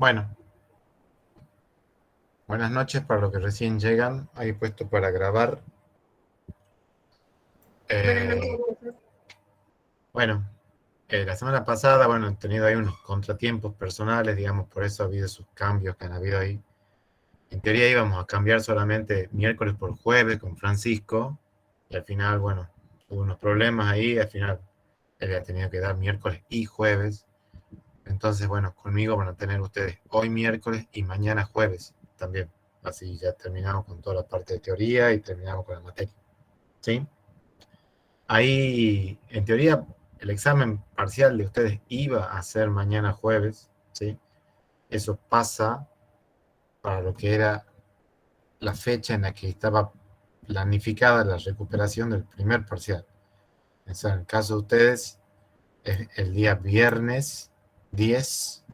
Bueno, buenas noches para los que recién llegan. Ahí puesto para grabar. Buenas noches. Bueno, la semana pasada, he tenido ahí unos contratiempos personales, digamos, por eso ha habido esos cambios que han habido ahí. En teoría íbamos a cambiar solamente miércoles por jueves con Francisco, y al final, hubo unos problemas ahí, al final él ha tenido que dar miércoles y jueves. Entonces, conmigo van a tener ustedes hoy miércoles y mañana jueves también. Así ya terminamos con toda la parte de teoría y terminamos con la materia. ¿Sí? Ahí, en teoría, el examen parcial de ustedes iba a ser mañana jueves. ¿Sí? Eso pasa para lo que era la fecha en la que estaba planificada la recuperación del primer parcial. O sea, en el caso de ustedes, es el día viernes 10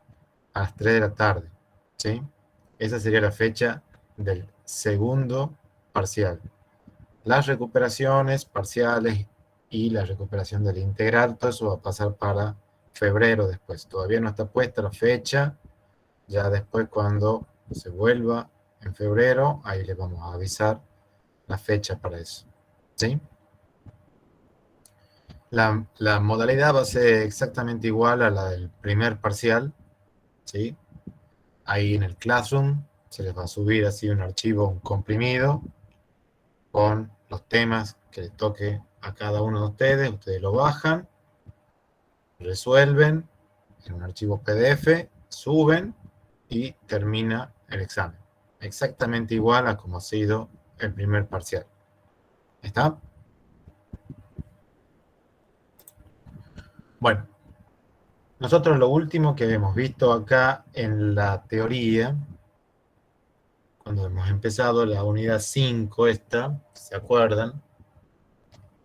a las 3 de la tarde. ¿Sí? Esa sería la fecha del segundo parcial. Las recuperaciones parciales y la recuperación del integral, todo eso va a pasar para febrero después. Todavía no está puesta la fecha. Ya después, cuando se vuelva en febrero, ahí les vamos a avisar la fecha para eso. ¿Sí? La modalidad va a ser exactamente igual a la del primer parcial. ¿Sí? Ahí en el Classroom se les va a subir así un archivo, un comprimido, con los temas que les toque a cada uno de ustedes. Ustedes lo bajan, resuelven en un archivo PDF, suben y termina el examen. Exactamente igual a como ha sido el primer parcial. ¿Está? Bueno, nosotros lo último que hemos visto acá en la teoría, cuando hemos empezado la unidad 5 esta, ¿se acuerdan?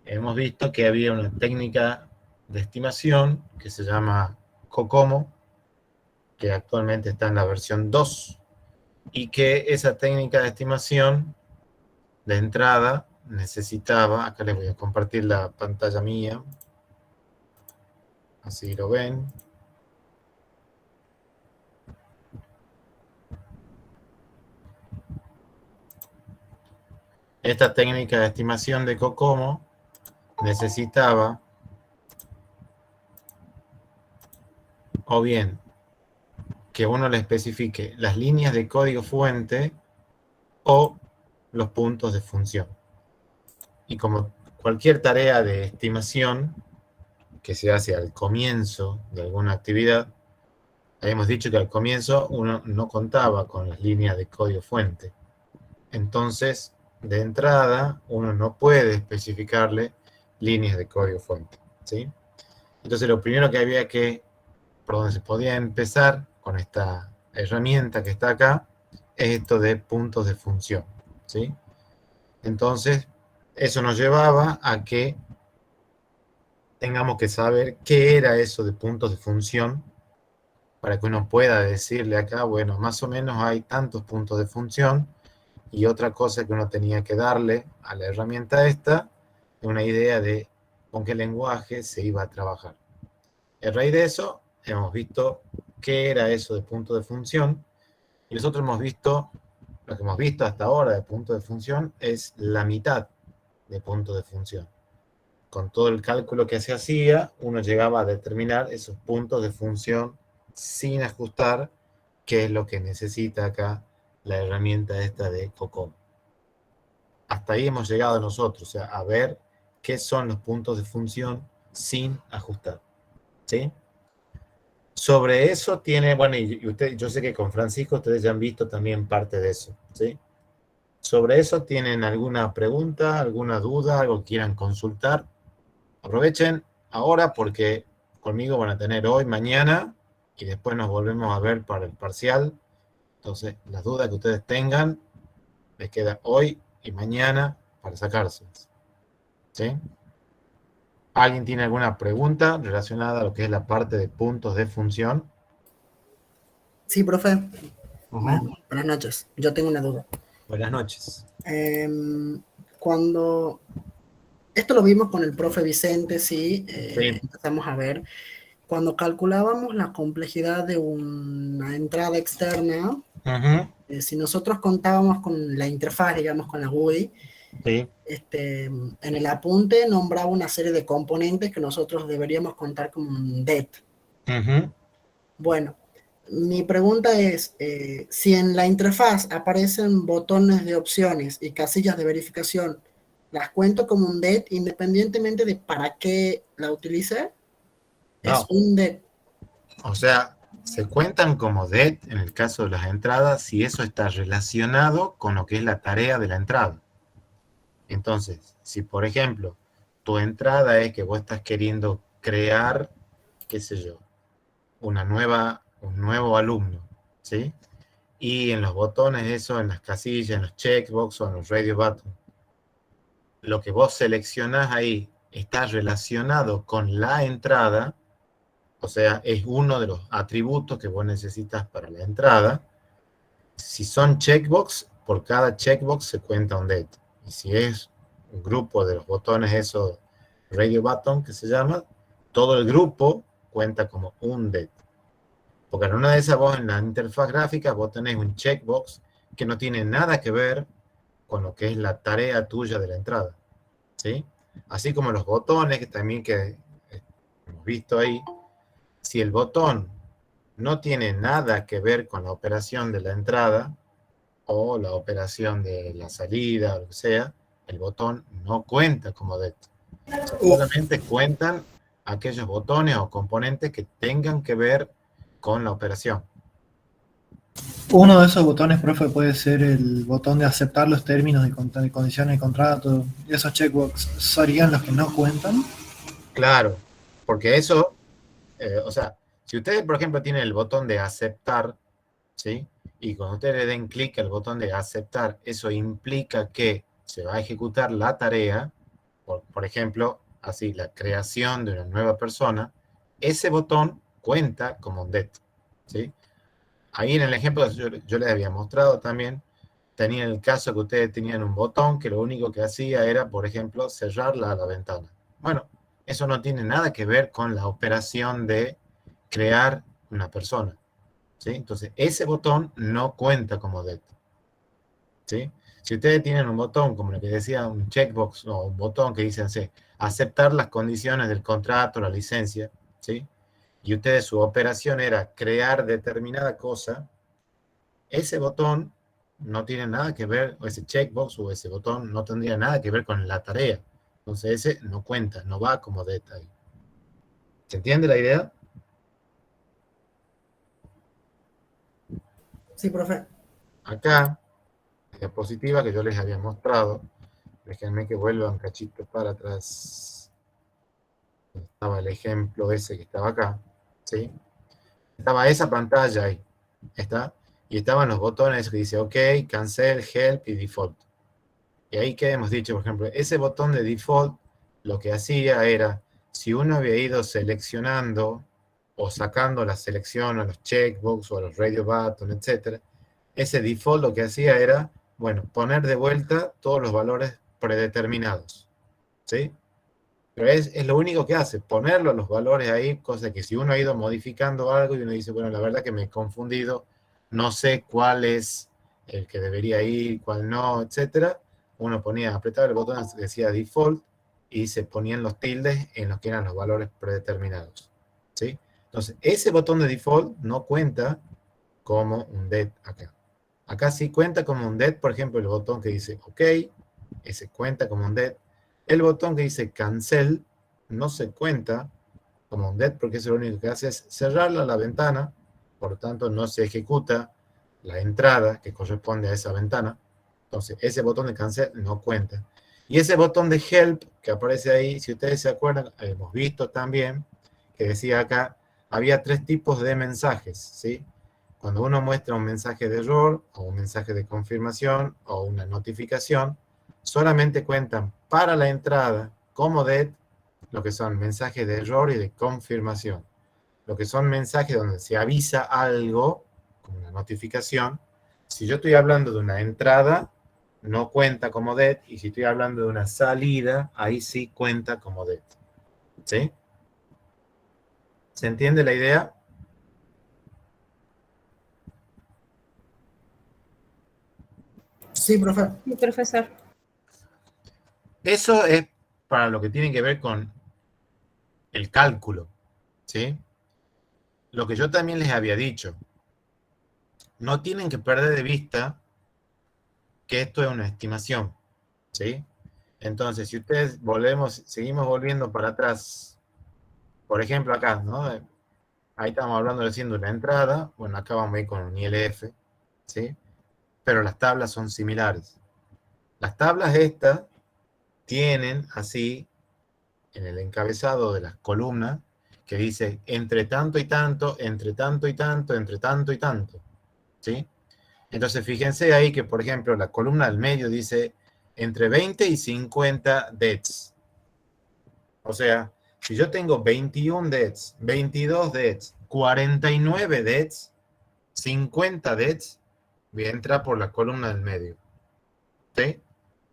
Hemos visto que había una técnica de estimación que se llama COCOMO, que actualmente está en la versión 2, y que esa técnica de estimación de entrada necesitaba, acá les voy a compartir la pantalla mía, así lo ven. Esta técnica de estimación de COCOMO necesitaba o bien que uno le especifique las líneas de código fuente o los puntos de función. Y como cualquier tarea de estimación que se hace al comienzo de alguna actividad, habíamos dicho que al comienzo uno no contaba con las líneas de código fuente. Entonces, de entrada, uno no puede especificarle líneas de código fuente. ¿Sí? Entonces, lo primero que había que, por donde se podía empezar con esta herramienta que está acá, es esto de puntos de función. ¿Sí? Entonces, eso nos llevaba a que tengamos que saber qué era eso de puntos de función para que uno pueda decirle acá, bueno, más o menos hay tantos puntos de función, y otra cosa que uno tenía que darle a la herramienta esta, una idea de con qué lenguaje se iba a trabajar. A raíz de eso, hemos visto qué era eso de punto de función, y nosotros hemos visto, lo que hemos visto hasta ahora de punto de función es la mitad de punto de función. Con todo el cálculo que se hacía, uno llegaba a determinar esos puntos de función sin ajustar, que es lo que necesita acá la herramienta esta de COCOMO. Hasta ahí hemos llegado nosotros, o sea, a ver qué son los puntos de función sin ajustar. ¿Sí? Sobre eso tiene, y usted, yo sé que con Francisco ustedes ya han visto también parte de eso. ¿Sí? Sobre eso, ¿tienen alguna pregunta, alguna duda, algo que quieran consultar? Aprovechen ahora porque conmigo van a tener hoy, mañana, y después nos volvemos a ver para el parcial. Entonces, las dudas que ustedes tengan, les queda hoy y mañana para sacárselas. ¿Sí? ¿Alguien tiene alguna pregunta relacionada a lo que es la parte de puntos de función? Sí, profe. Buenas noches. Yo tengo una duda. Buenas noches. Cuando esto lo vimos con el profe Vicente, sí, Sí. empezamos a ver cuando calculábamos la complejidad de una entrada externa, si nosotros contábamos con la interfaz, digamos, con la GUI, Sí. en el apunte nombraba una serie de componentes que nosotros deberíamos contar como un det. Bueno, mi pregunta es, si en la interfaz aparecen botones de opciones y casillas de verificación, ¿las cuento como un det independientemente de para qué la utilice? Es No, un det. o sea, se cuentan como det en el caso de las entradas si eso está relacionado con lo que es la tarea de la entrada. Entonces, si por ejemplo tu entrada es que vos estás queriendo crear, qué sé yo, un nuevo alumno, ¿sí? Y en los botones, eso, en las casillas, en los checkbox o en los radio buttons, lo que vos seleccionás ahí está relacionado con la entrada, o sea, es uno de los atributos que vos necesitas para la entrada. Si son checkbox, por cada checkbox se cuenta un det. Y si es un grupo de los botones, eso, radio button que se llama, todo el grupo cuenta como un det. Porque en una de esas vos en la interfaz gráfica vos tenés un checkbox que no tiene nada que ver con lo que es la tarea tuya de la entrada, ¿sí? Así como los botones que también que hemos visto ahí, si el botón no tiene nada que ver con la operación de la entrada o la operación de la salida, o lo que sea, el botón no cuenta como det. Solamente cuentan aquellos botones o componentes que tengan que ver con la operación. Uno de esos botones, profe, puede ser el botón de aceptar los términos de condiciones de contrato. Y esos checkbox serían los que no cuentan. Claro, porque eso, o sea, si ustedes, por ejemplo, tienen el botón de aceptar, ¿sí? Y cuando ustedes le den clic al botón de aceptar, eso implica que se va a ejecutar la tarea, por ejemplo, así, la creación de una nueva persona, ese botón cuenta como un det, ¿sí? Ahí en el ejemplo yo les había mostrado también, tenían el caso que ustedes tenían un botón que lo único que hacía era, por ejemplo, cerrar la ventana. Bueno, eso no tiene nada que ver con la operación de crear una persona, ¿sí? Entonces, ese botón no cuenta como det, ¿sí? Si ustedes tienen un botón, como el que decía, un checkbox o un botón que dice, así, aceptar las condiciones del contrato, la licencia, ¿sí? Y ustedes su operación era crear determinada cosa, ese botón no tiene nada que ver, o ese checkbox o ese botón no tendría nada que ver con la tarea. Entonces ese no cuenta, no va como detalle. ¿Se entiende la idea? Sí, profe. Acá, la diapositiva que yo les había mostrado, déjenme que vuelva un cachito para atrás. Estaba el ejemplo ese que estaba acá, ¿sí? Estaba esa pantalla ahí, ¿está? Y estaban los botones que dice OK, Cancel, Help y Default. Y ahí que hemos dicho, por ejemplo, ese botón de Default lo que hacía era, si uno había ido seleccionando o sacando la selección a los checkbox o a los radio button, etc., ese default lo que hacía era, bueno, poner de vuelta todos los valores predeterminados, ¿sí? Pero es lo único que hace, ponerlo los valores ahí, cosa que si uno ha ido modificando algo y uno dice, bueno, la verdad que me he confundido, no sé cuál es el que debería ir, cuál no, etcétera, uno ponía, apretaba el botón que decía default y se ponían los tildes en los que eran los valores predeterminados, ¿sí? Entonces, ese botón de default no cuenta como un det acá. Acá sí cuenta como un det, por ejemplo, el botón que dice OK, ese cuenta como un det. El botón que dice cancel no se cuenta como un det porque eso lo único que hace es cerrarla la ventana, por lo tanto no se ejecuta la entrada que corresponde a esa ventana. Entonces ese botón de cancel no cuenta. Y ese botón de help que aparece ahí, si ustedes se acuerdan, hemos visto también que decía acá, había tres tipos de mensajes, ¿sí? Cuando uno muestra un mensaje de error o un mensaje de confirmación o una notificación, solamente cuentan para la entrada como det lo que son mensajes de error y de confirmación. Lo que son mensajes donde se avisa algo, como una notificación. Si yo estoy hablando de una entrada, no cuenta como det, y si estoy hablando de una salida, ahí sí cuenta como det. ¿Sí? ¿Se entiende la idea? Sí, profe. Sí, profesor. Eso es para lo que tiene que ver con el cálculo, ¿sí? Lo que yo también les había dicho, no tienen que perder de vista que esto es una estimación, ¿sí? Entonces, si ustedes seguimos volviendo para atrás, por ejemplo acá, ¿no? Ahí estamos hablando de haciendo una entrada, bueno, acá vamos a ir con un ILF, ¿sí? Pero las tablas son similares. Las tablas estas tienen así, en el encabezado de las columnas, que dice entre tanto y tanto, entre tanto y tanto, entre tanto y tanto, ¿sí? Entonces, fíjense ahí que, por ejemplo, la columna del medio dice entre 20 y 50 DETs. O sea, si yo tengo 21 DETs, 22 DETs, 49 DETs, 50 DETs, voy a entrar por la columna del medio. ¿Sí?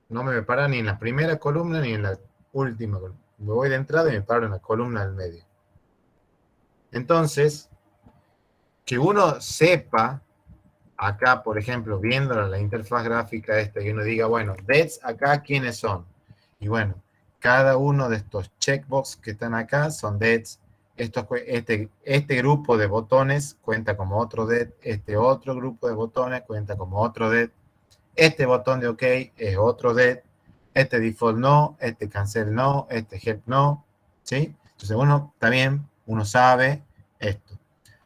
No me para ni en la primera columna ni en la última columna. Me voy de entrada y me paro en la columna del medio. Entonces, que uno sepa, acá, por ejemplo, viendo la interfaz gráfica esta, y uno diga, bueno, DETs acá, ¿quiénes son? Y bueno, cada uno de estos checkbox que están acá son DETs. Este grupo de botones cuenta como otro DET, este otro grupo de botones cuenta como otro DET, este botón de OK es otro DET, este default no, este cancel no, este help no, ¿sí? Entonces uno también, uno sabe esto.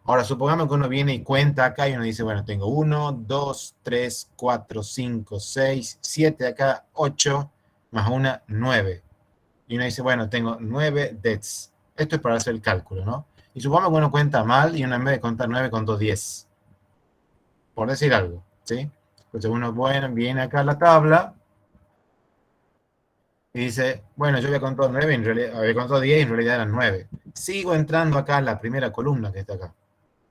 Ahora, supongamos que uno viene y cuenta acá y uno dice, bueno, tengo 1, 2, 3, 4, 5, 6, 7 acá, 8, más una, 9. Y uno dice, bueno, tengo 9 DETs. Esto es para hacer el cálculo, ¿no? Y supongamos que uno cuenta mal y uno en vez de contar 9 contó 10. Por decir algo, ¿sí? Entonces uno viene acá a la tabla y dice, bueno, yo había contado 9, en realidad, había contado 10 y en realidad eran 9. Sigo entrando acá a la primera columna que está acá.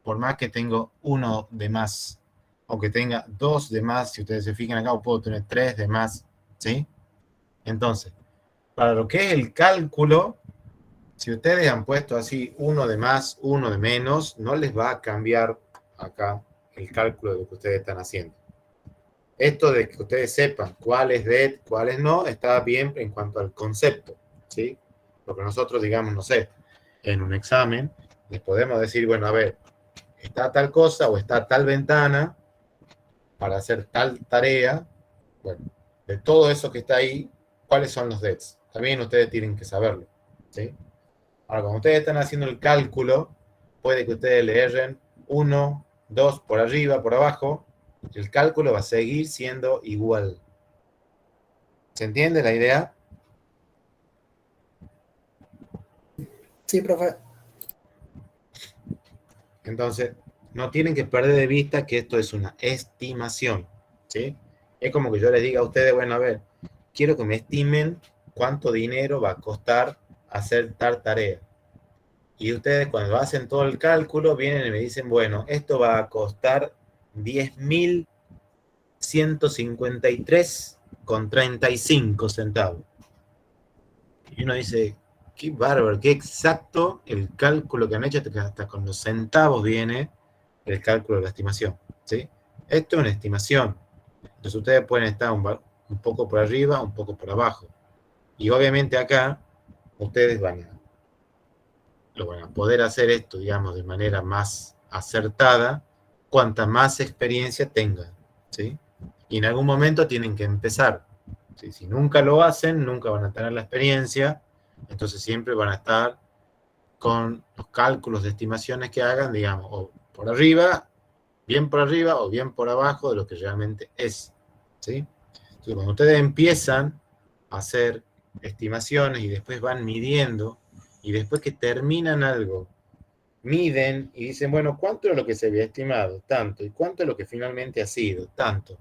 Por más que tengo uno de más, o que tenga 2 de más, si ustedes se fijan acá, puedo tener 3 de más, ¿sí? Entonces, para lo que es el cálculo, si ustedes han puesto así uno de más, uno de menos, no les va a cambiar acá el cálculo de lo que ustedes están haciendo. Esto de que ustedes sepan cuál es DET, cuál es no, está bien en cuanto al concepto, ¿sí? Lo que nosotros digamos, no sé, en un examen, les podemos decir, bueno, a ver, está tal cosa o está tal ventana para hacer tal tarea. Bueno, de todo eso que está ahí, ¿cuáles son los DETs? También ustedes tienen que saberlo, ¿sí? Ahora, cuando ustedes están haciendo el cálculo, puede que ustedes le erren 1, 2 por arriba, por abajo, el cálculo va a seguir siendo igual. ¿Se entiende la idea? Sí, profe. Entonces, no tienen que perder de vista que esto es una estimación, ¿sí? Es como que yo les diga a ustedes, bueno, a ver, quiero que me estimen cuánto dinero va a costar hacer tal tarea. Y ustedes cuando hacen todo el cálculo vienen y me dicen, bueno, esto va a costar 10.153,35 centavos. Y uno dice, qué bárbaro, qué exacto el cálculo que han hecho, hasta con los centavos viene el cálculo de la estimación, ¿sí? Esto es una estimación. Entonces ustedes pueden estar un poco por arriba, un poco por abajo. Y obviamente acá ustedes lo van a poder hacer esto, digamos, de manera más acertada, cuanta más experiencia tengan, ¿sí? Y en algún momento tienen que empezar. ¿Sí? Si nunca lo hacen, nunca van a tener la experiencia, entonces siempre van a estar con los cálculos de estimaciones que hagan, digamos, o por arriba, bien por arriba o bien por abajo de lo que realmente es, ¿sí? Entonces, cuando ustedes empiezan a hacer estimaciones y después van midiendo, y después que terminan algo, miden y dicen, bueno, ¿cuánto es lo que se había estimado? Tanto. ¿Y cuánto es lo que finalmente ha sido? Tanto.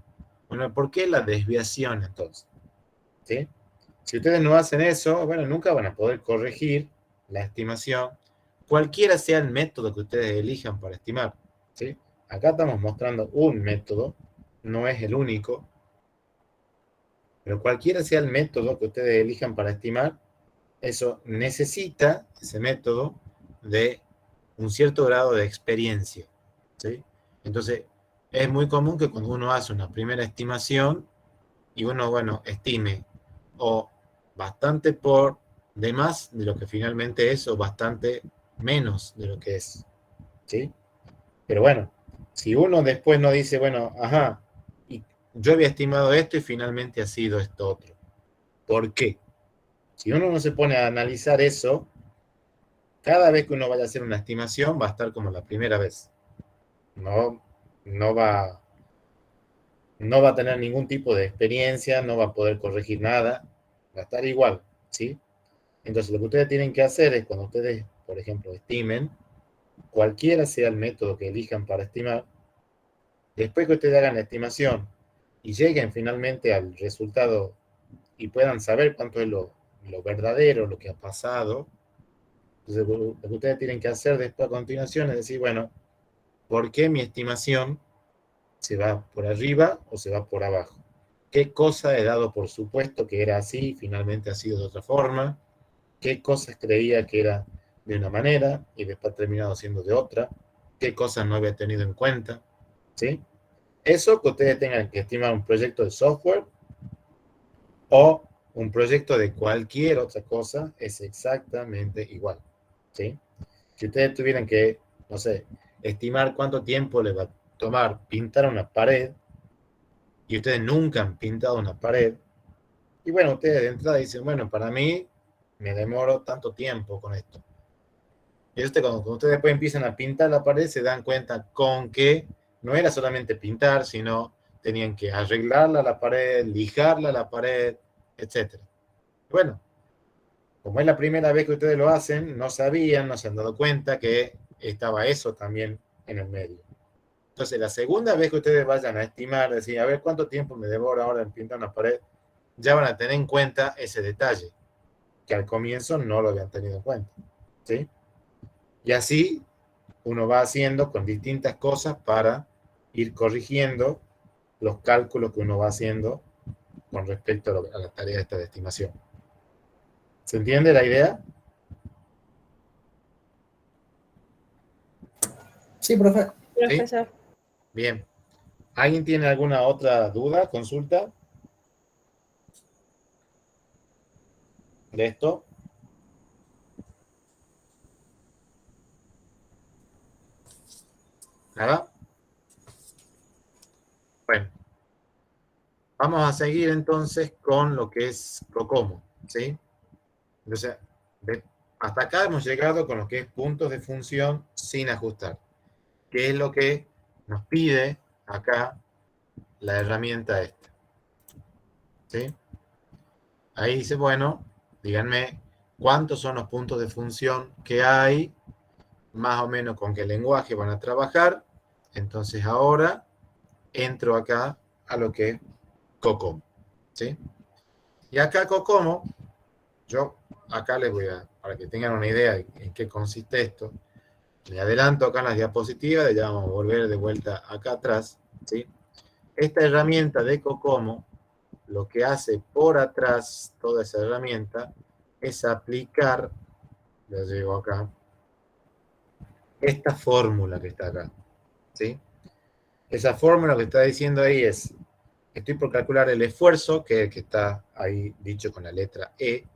Bueno, ¿por qué la desviación entonces? ¿Sí? Si ustedes no hacen eso, bueno, nunca van a poder corregir la estimación, cualquiera sea el método que ustedes elijan para estimar, ¿sí? Acá estamos mostrando un método, no es el único, pero cualquiera sea el método que ustedes elijan para estimar, eso necesita, ese método, de un cierto grado de experiencia, ¿sí? Entonces, es muy común que cuando uno hace una primera estimación y uno, bueno, estime o bastante por de más de lo que finalmente es o bastante menos de lo que es, ¿sí? Pero bueno, si uno después no dice, bueno, ajá, y yo había estimado esto y finalmente ha sido esto otro. ¿Por qué? Si uno no se pone a analizar eso, cada vez que uno vaya a hacer una estimación va a estar como la primera vez. No, no va, no va a tener ningún tipo de experiencia, no va a poder corregir nada, va a estar igual, ¿sí? Entonces lo que ustedes tienen que hacer es cuando ustedes, por ejemplo, estimen, cualquiera sea el método que elijan para estimar, después que ustedes hagan la estimación y lleguen finalmente al resultado y puedan saber cuánto es lo verdadero, lo que ha pasado, entonces lo que ustedes tienen que hacer después a continuación es decir, bueno, ¿por qué mi estimación se va por arriba o se va por abajo? ¿Qué cosa he dado por supuesto que era así y finalmente ha sido de otra forma? ¿Qué cosas creía que era de una manera y después ha terminado siendo de otra? ¿Qué cosas no había tenido en cuenta? ¿Sí? Eso que ustedes tengan que estimar un proyecto de software o un proyecto de cualquier otra cosa es exactamente igual. ¿Sí? Si ustedes tuvieran que, no sé, estimar cuánto tiempo les va a tomar pintar una pared y ustedes nunca han pintado una pared, y bueno, ustedes de entrada dicen, bueno, para mí me demoro tanto tiempo con esto. Y cuando ustedes después empiezan a pintar la pared, se dan cuenta con que no era solamente pintar, sino tenían que arreglarla la pared, lijarla la pared, etc. Bueno, como es la primera vez que ustedes lo hacen, no sabían, no se han dado cuenta que estaba eso también en el medio. Entonces, la segunda vez que ustedes vayan a estimar, decir, a ver cuánto tiempo me devora ahora en pintar una pared, ya van a tener en cuenta ese detalle, que al comienzo no lo habían tenido en cuenta. ¿Sí? Y así uno va haciendo con distintas cosas para ir corrigiendo los cálculos que uno va haciendo con respecto a la tarea esta de estimación. ¿Se entiende la idea? Sí, profe. ¿Sí? Profesor. Bien. ¿Alguien tiene alguna otra duda, consulta de esto? ¿Nada? Bueno, vamos a seguir entonces con lo que es COCOMO, ¿sí? Entonces, hasta acá hemos llegado con lo que es puntos de función sin ajustar, que es lo que nos pide acá la herramienta esta, ¿sí? Ahí dice, bueno, díganme cuántos son los puntos de función que hay, más o menos con qué lenguaje van a trabajar. Entonces ahora entro acá a lo que es COCOMO, ¿sí? Y acá COCOMO, yo acá les voy a, para que tengan una idea de en qué consiste esto, le adelanto acá en las diapositivas, ya vamos a volver de vuelta acá atrás, ¿sí? Esta herramienta de COCOMO, lo que hace por atrás toda esa herramienta, es aplicar, ya llego acá, esta fórmula que está acá, ¿sí? Esa fórmula que está diciendo ahí es, estoy por calcular el esfuerzo, que es el que está ahí dicho con la letra E,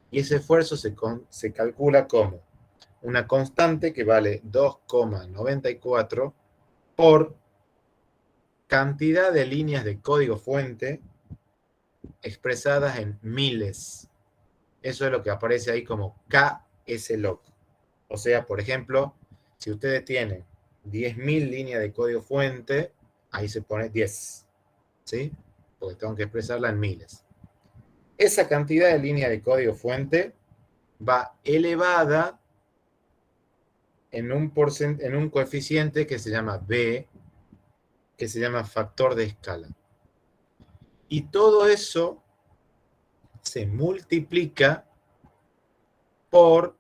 y ese esfuerzo se calcula como una constante que vale 2,94 por cantidad de líneas de código fuente expresadas en miles. Eso es lo que aparece ahí como KSLOC. O sea, por ejemplo, si ustedes tienen 10.000 líneas de código fuente, ahí se pone 10, ¿sí? Porque tengo que expresarla en miles. Esa cantidad de líneas de código fuente va elevada en un coeficiente que se llama B, que se llama factor de escala. Y todo eso se multiplica por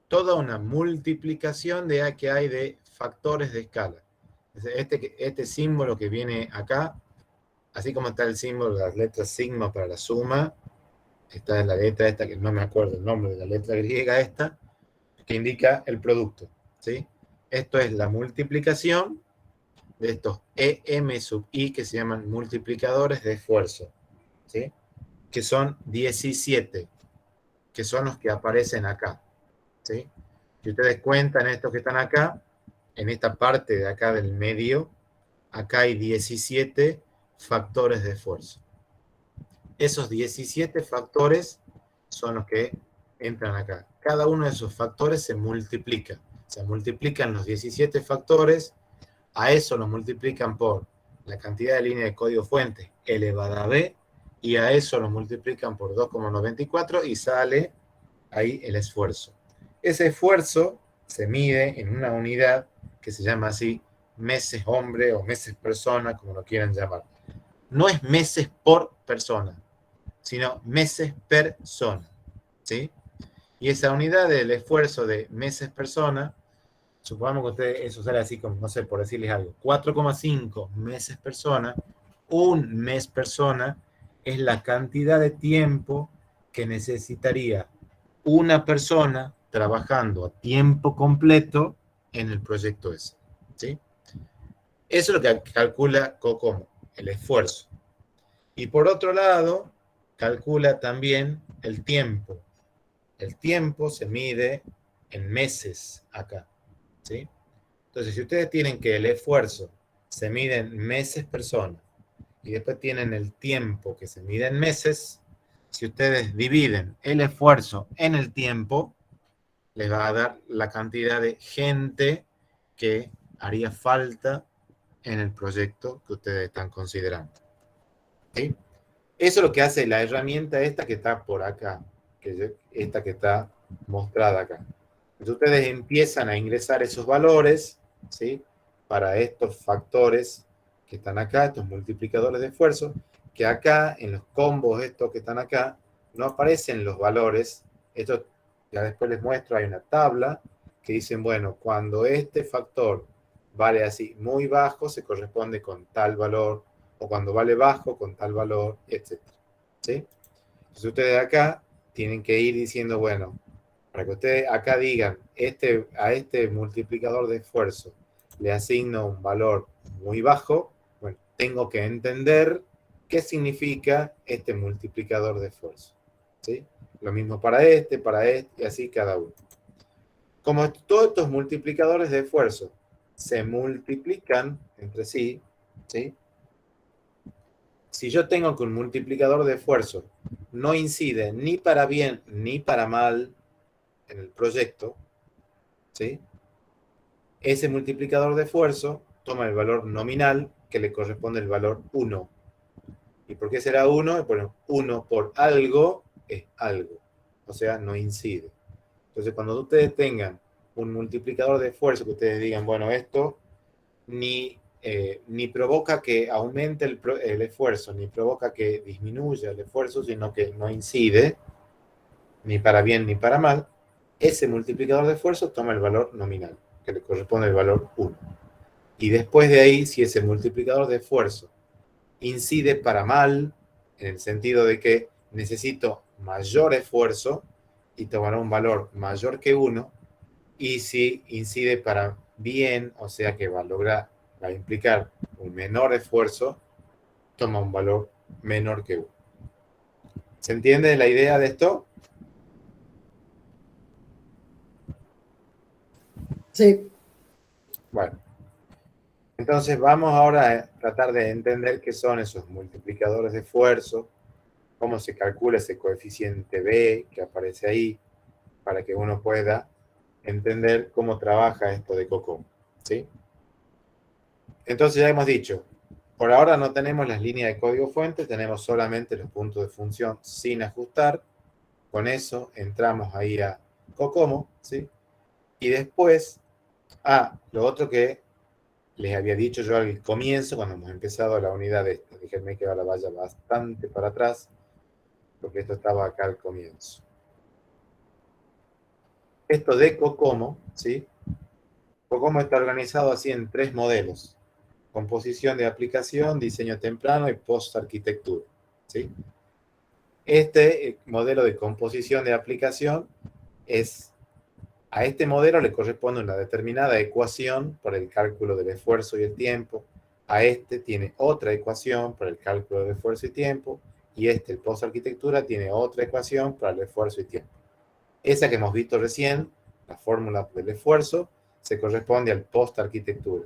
toda una multiplicación de que hay de factores de escala. Este símbolo que viene acá, así como está el símbolo de las letras sigma para la suma, está en la letra esta, que no me acuerdo el nombre de la letra griega esta, que indica el producto. ¿sí? Esto es la multiplicación de estos EM sub I que se llaman multiplicadores de esfuerzo, ¿sí? Que son 17, que son los que aparecen acá, ¿sí? Si ustedes cuentan estos que están acá, en esta parte de acá del medio, acá hay 17 factores de esfuerzo. Esos 17 factores son los que entran acá. Cada uno de esos factores se multiplica. Se multiplican los 17 factores, a eso lo multiplican por la cantidad de líneas de código fuente elevada a b, y a eso lo multiplican por 2,94 y sale ahí el esfuerzo. Ese esfuerzo se mide en una unidad que se llama así meses hombre o meses persona, como lo quieran llamar. No es meses por persona, sino meses persona, ¿sí? Y esa unidad del esfuerzo de meses persona, supongamos que ustedes eso sale así como, no sé, por decirles algo, 4,5 meses persona, un mes persona es la cantidad de tiempo que necesitaría una persona trabajando a tiempo completo en el proyecto ese, ¿sí? Eso es lo que calcula COCOMO, el esfuerzo. Y por otro lado, calcula también el tiempo. El tiempo se mide en meses acá, ¿sí? Entonces, si ustedes tienen que el esfuerzo se mide en meses persona y después tienen el tiempo que se mide en meses, si ustedes dividen el esfuerzo en el tiempo, les va a dar la cantidad de gente que haría falta en el proyecto que ustedes están considerando, ¿sí? Eso es lo que hace la herramienta esta que está por acá, esta que está mostrada acá. Entonces ustedes empiezan a ingresar esos valores, ¿sí? Para estos factores que están acá, estos multiplicadores de esfuerzo, que acá en los combos estos que están acá, no aparecen los valores. Esto ya después les muestro, hay una tabla que dicen, bueno, cuando este factor vale así muy bajo, se corresponde con tal valor, o cuando vale bajo con tal valor, etc. ¿Sí? Entonces ustedes acá tienen que ir diciendo, bueno, para que ustedes acá digan, a este multiplicador de esfuerzo le asigno un valor muy bajo, bueno, tengo que entender qué significa este multiplicador de esfuerzo, ¿sí? Lo mismo para este, y así cada uno. Como todos estos multiplicadores de esfuerzo se multiplican entre sí, ¿sí? Si yo tengo que un multiplicador de esfuerzo no incide ni para bien ni para mal en el proyecto, ¿sí? Ese multiplicador de esfuerzo toma el valor nominal que le corresponde el valor 1. ¿Y por qué será 1? Bueno, 1 por algo es algo, o sea, no incide. Entonces, cuando ustedes tengan un multiplicador de esfuerzo que ustedes digan, bueno, esto ni provoca que aumente el esfuerzo, ni provoca que disminuya el esfuerzo, sino que no incide, ni para bien ni para mal, ese multiplicador de esfuerzo toma el valor nominal, que le corresponde el valor 1. Y después de ahí, si ese multiplicador de esfuerzo incide para mal, en el sentido de que necesito mayor esfuerzo, y tomará un valor mayor que 1, y si incide para bien, o sea que va a implicar un menor esfuerzo, toma un valor menor que 1. ¿Se entiende la idea de esto? Sí, Bueno, entonces vamos ahora a tratar de entender qué son esos multiplicadores de esfuerzo, cómo se calcula ese coeficiente B que aparece ahí, para que uno pueda entender cómo trabaja esto de COCOMO, ¿sí? Entonces ya hemos dicho, por ahora no tenemos las líneas de código fuente, tenemos solamente los puntos de función sin ajustar. Con eso entramos ahí a COCOMO, ¿sí? Y después, lo otro que les había dicho yo al comienzo, cuando hemos empezado la unidad de esta, déjenme que ahora vaya bastante para atrás, porque esto estaba acá al comienzo. Esto de COCOMO, ¿sí? COCOMO está organizado así en 3 modelos: composición de aplicación, diseño temprano y post-arquitectura, ¿sí? Este modelo de composición de aplicación es A este modelo le corresponde una determinada ecuación para el cálculo del esfuerzo y el tiempo. A este tiene otra ecuación para el cálculo del esfuerzo y tiempo. Y este, el post-arquitectura, tiene otra ecuación para el esfuerzo y tiempo. Esa que hemos visto recién, la fórmula del esfuerzo, se corresponde al post-arquitectura.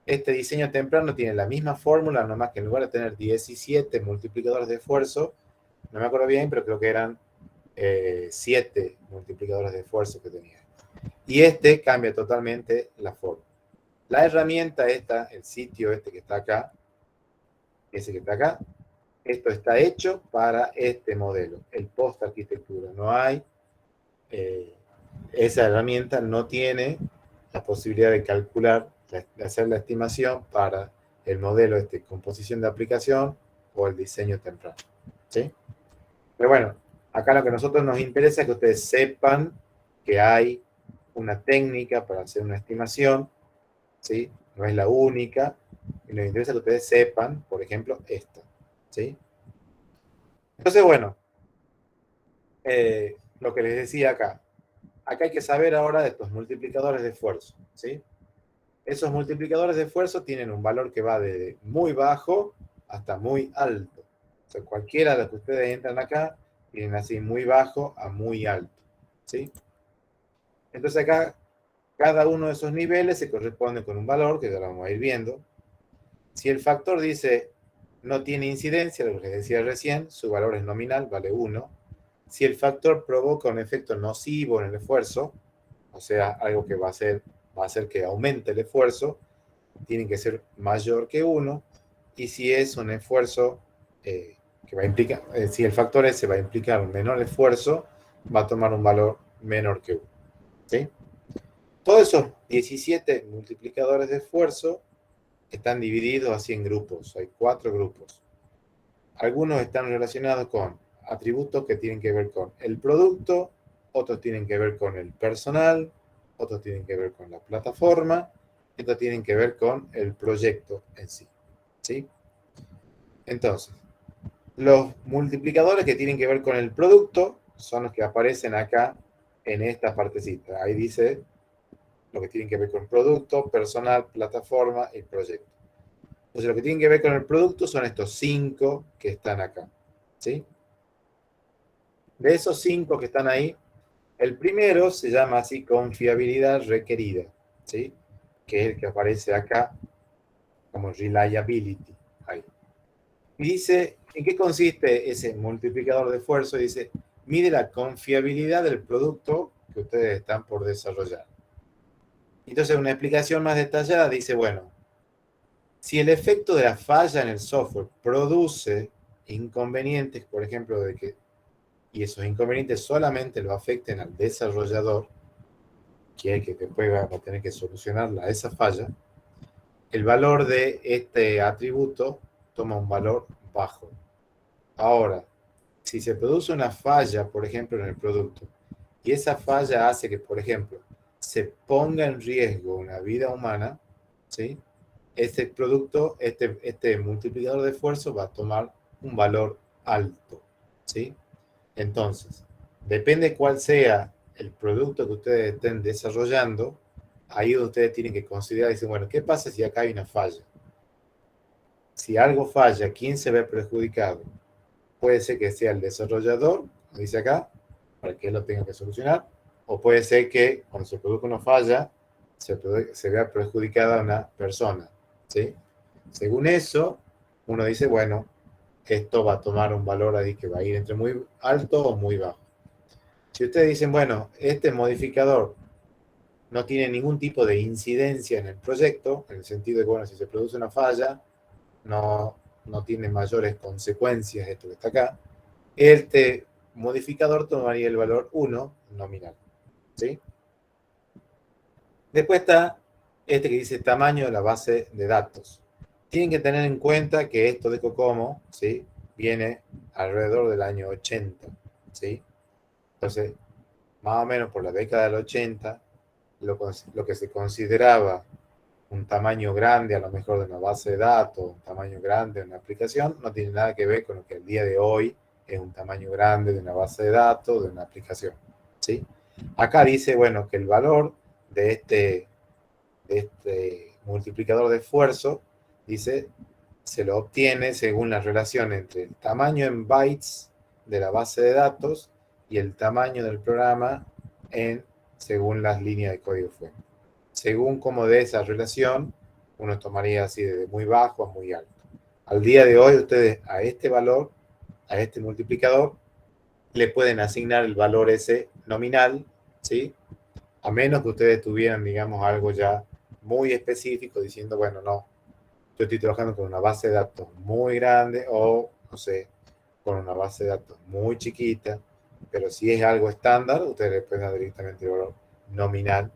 Este diseño temprano tiene la misma fórmula, nomás que en lugar de tener 17 multiplicadores de esfuerzo, no me acuerdo bien, pero creo que eran 7 multiplicadores de esfuerzo que tenía. Y este cambia totalmente la forma. La herramienta esta, el sitio este que está acá, ese que está acá, esto está hecho para este modelo, el post-arquitectura. No hay, esa herramienta no tiene la posibilidad de calcular, de hacer la estimación para el modelo este, composición de aplicación o el diseño temprano. ¿Sí? Pero bueno, acá lo que a nosotros nos interesa es que ustedes sepan que hay una técnica para hacer una estimación, ¿sí? No es la única, y nos interesa que ustedes sepan, por ejemplo, esta, ¿sí? Entonces, bueno, lo que les decía acá hay que saber ahora de estos multiplicadores de esfuerzo, ¿sí? Esos multiplicadores de esfuerzo tienen un valor que va de muy bajo hasta muy alto. O sea, cualquiera de los que ustedes entran acá tienen así muy bajo a muy alto, ¿sí? Entonces acá, cada uno de esos niveles se corresponde con un valor que ya lo vamos a ir viendo. Si el factor dice no tiene incidencia, lo que les decía recién, su valor es nominal, vale 1. Si el factor provoca un efecto nocivo en el esfuerzo, o sea, algo que va a hacer que aumente el esfuerzo, tiene que ser mayor que 1. Y si es un esfuerzo que va a implicar, si el factor S va a implicar un menor esfuerzo, va a tomar un valor menor que 1. ¿Sí? Todos esos 17 multiplicadores de esfuerzo están divididos así en grupos. Hay 4 grupos. Algunos están relacionados con atributos que tienen que ver con el producto, otros tienen que ver con el personal, otros tienen que ver con la plataforma, y otros tienen que ver con el proyecto en sí. ¿Sí? Entonces, los multiplicadores que tienen que ver con el producto son los que aparecen acá en esta partecita. Ahí dice lo que tienen que ver con producto, personal, plataforma y proyecto. Entonces, lo que tienen que ver con el producto son estos 5 que están acá. ¿Sí? De esos 5 que están ahí, el primero se llama así confiabilidad requerida, ¿sí? Que es el que aparece acá como reliability. Ahí. Y dice, ¿en qué consiste ese multiplicador de esfuerzo? Dice, mide la confiabilidad del producto que ustedes están por desarrollar. Entonces, una explicación más detallada dice, bueno, si el efecto de la falla en el software produce inconvenientes, por ejemplo, y esos inconvenientes solamente lo afecten al desarrollador, que es el que después va a tener que solucionarla esa falla, el valor de este atributo toma un valor bajo. Ahora, si se produce una falla, por ejemplo, en el producto, y esa falla hace que, por ejemplo, se ponga en riesgo una vida humana, ¿sí? Este producto, este multiplicador de esfuerzo va a tomar un valor alto, ¿sí? Entonces, depende cuál sea el producto que ustedes estén desarrollando, ahí ustedes tienen que considerar y decir, bueno, ¿qué pasa si acá hay una falla? Si algo falla, ¿quién se ve perjudicado? Puede ser que sea el desarrollador, como dice acá, para que él lo tenga que solucionar, o puede ser que cuando se produzca una falla, se vea perjudicada una persona, ¿sí? Según eso, uno dice, bueno, esto va a tomar un valor ahí que va a ir entre muy alto o muy bajo. Si ustedes dicen, bueno, este modificador no tiene ningún tipo de incidencia en el proyecto, en el sentido de que, bueno, si se produce una falla, no tiene mayores consecuencias esto que está acá, este modificador tomaría el valor 1 nominal. ¿Sí? Después está este que dice tamaño de la base de datos. Tienen que tener en cuenta que esto de Cocomo, ¿sí? Viene alrededor del año 80. ¿Sí? Entonces, más o menos por la década del 80, lo que se consideraba un tamaño grande, a lo mejor de una base de datos, un tamaño grande de una aplicación, no tiene nada que ver con lo que el día de hoy es un tamaño grande de una base de datos, de una aplicación. ¿Sí? Acá dice, bueno, que el valor de este multiplicador de esfuerzo, dice, se lo obtiene según la relación entre el tamaño en bytes de la base de datos y el tamaño del programa según las líneas de código fuente. Según cómo dé esa relación, uno tomaría así de muy bajo a muy alto. Al día de hoy, ustedes a este valor, a este multiplicador, le pueden asignar el valor ese nominal, ¿sí? A menos que ustedes tuvieran, digamos, algo ya muy específico diciendo, bueno, no, yo estoy trabajando con una base de datos muy grande o, no sé, con una base de datos muy chiquita, pero si es algo estándar, ustedes le pueden dar directamente el valor nominal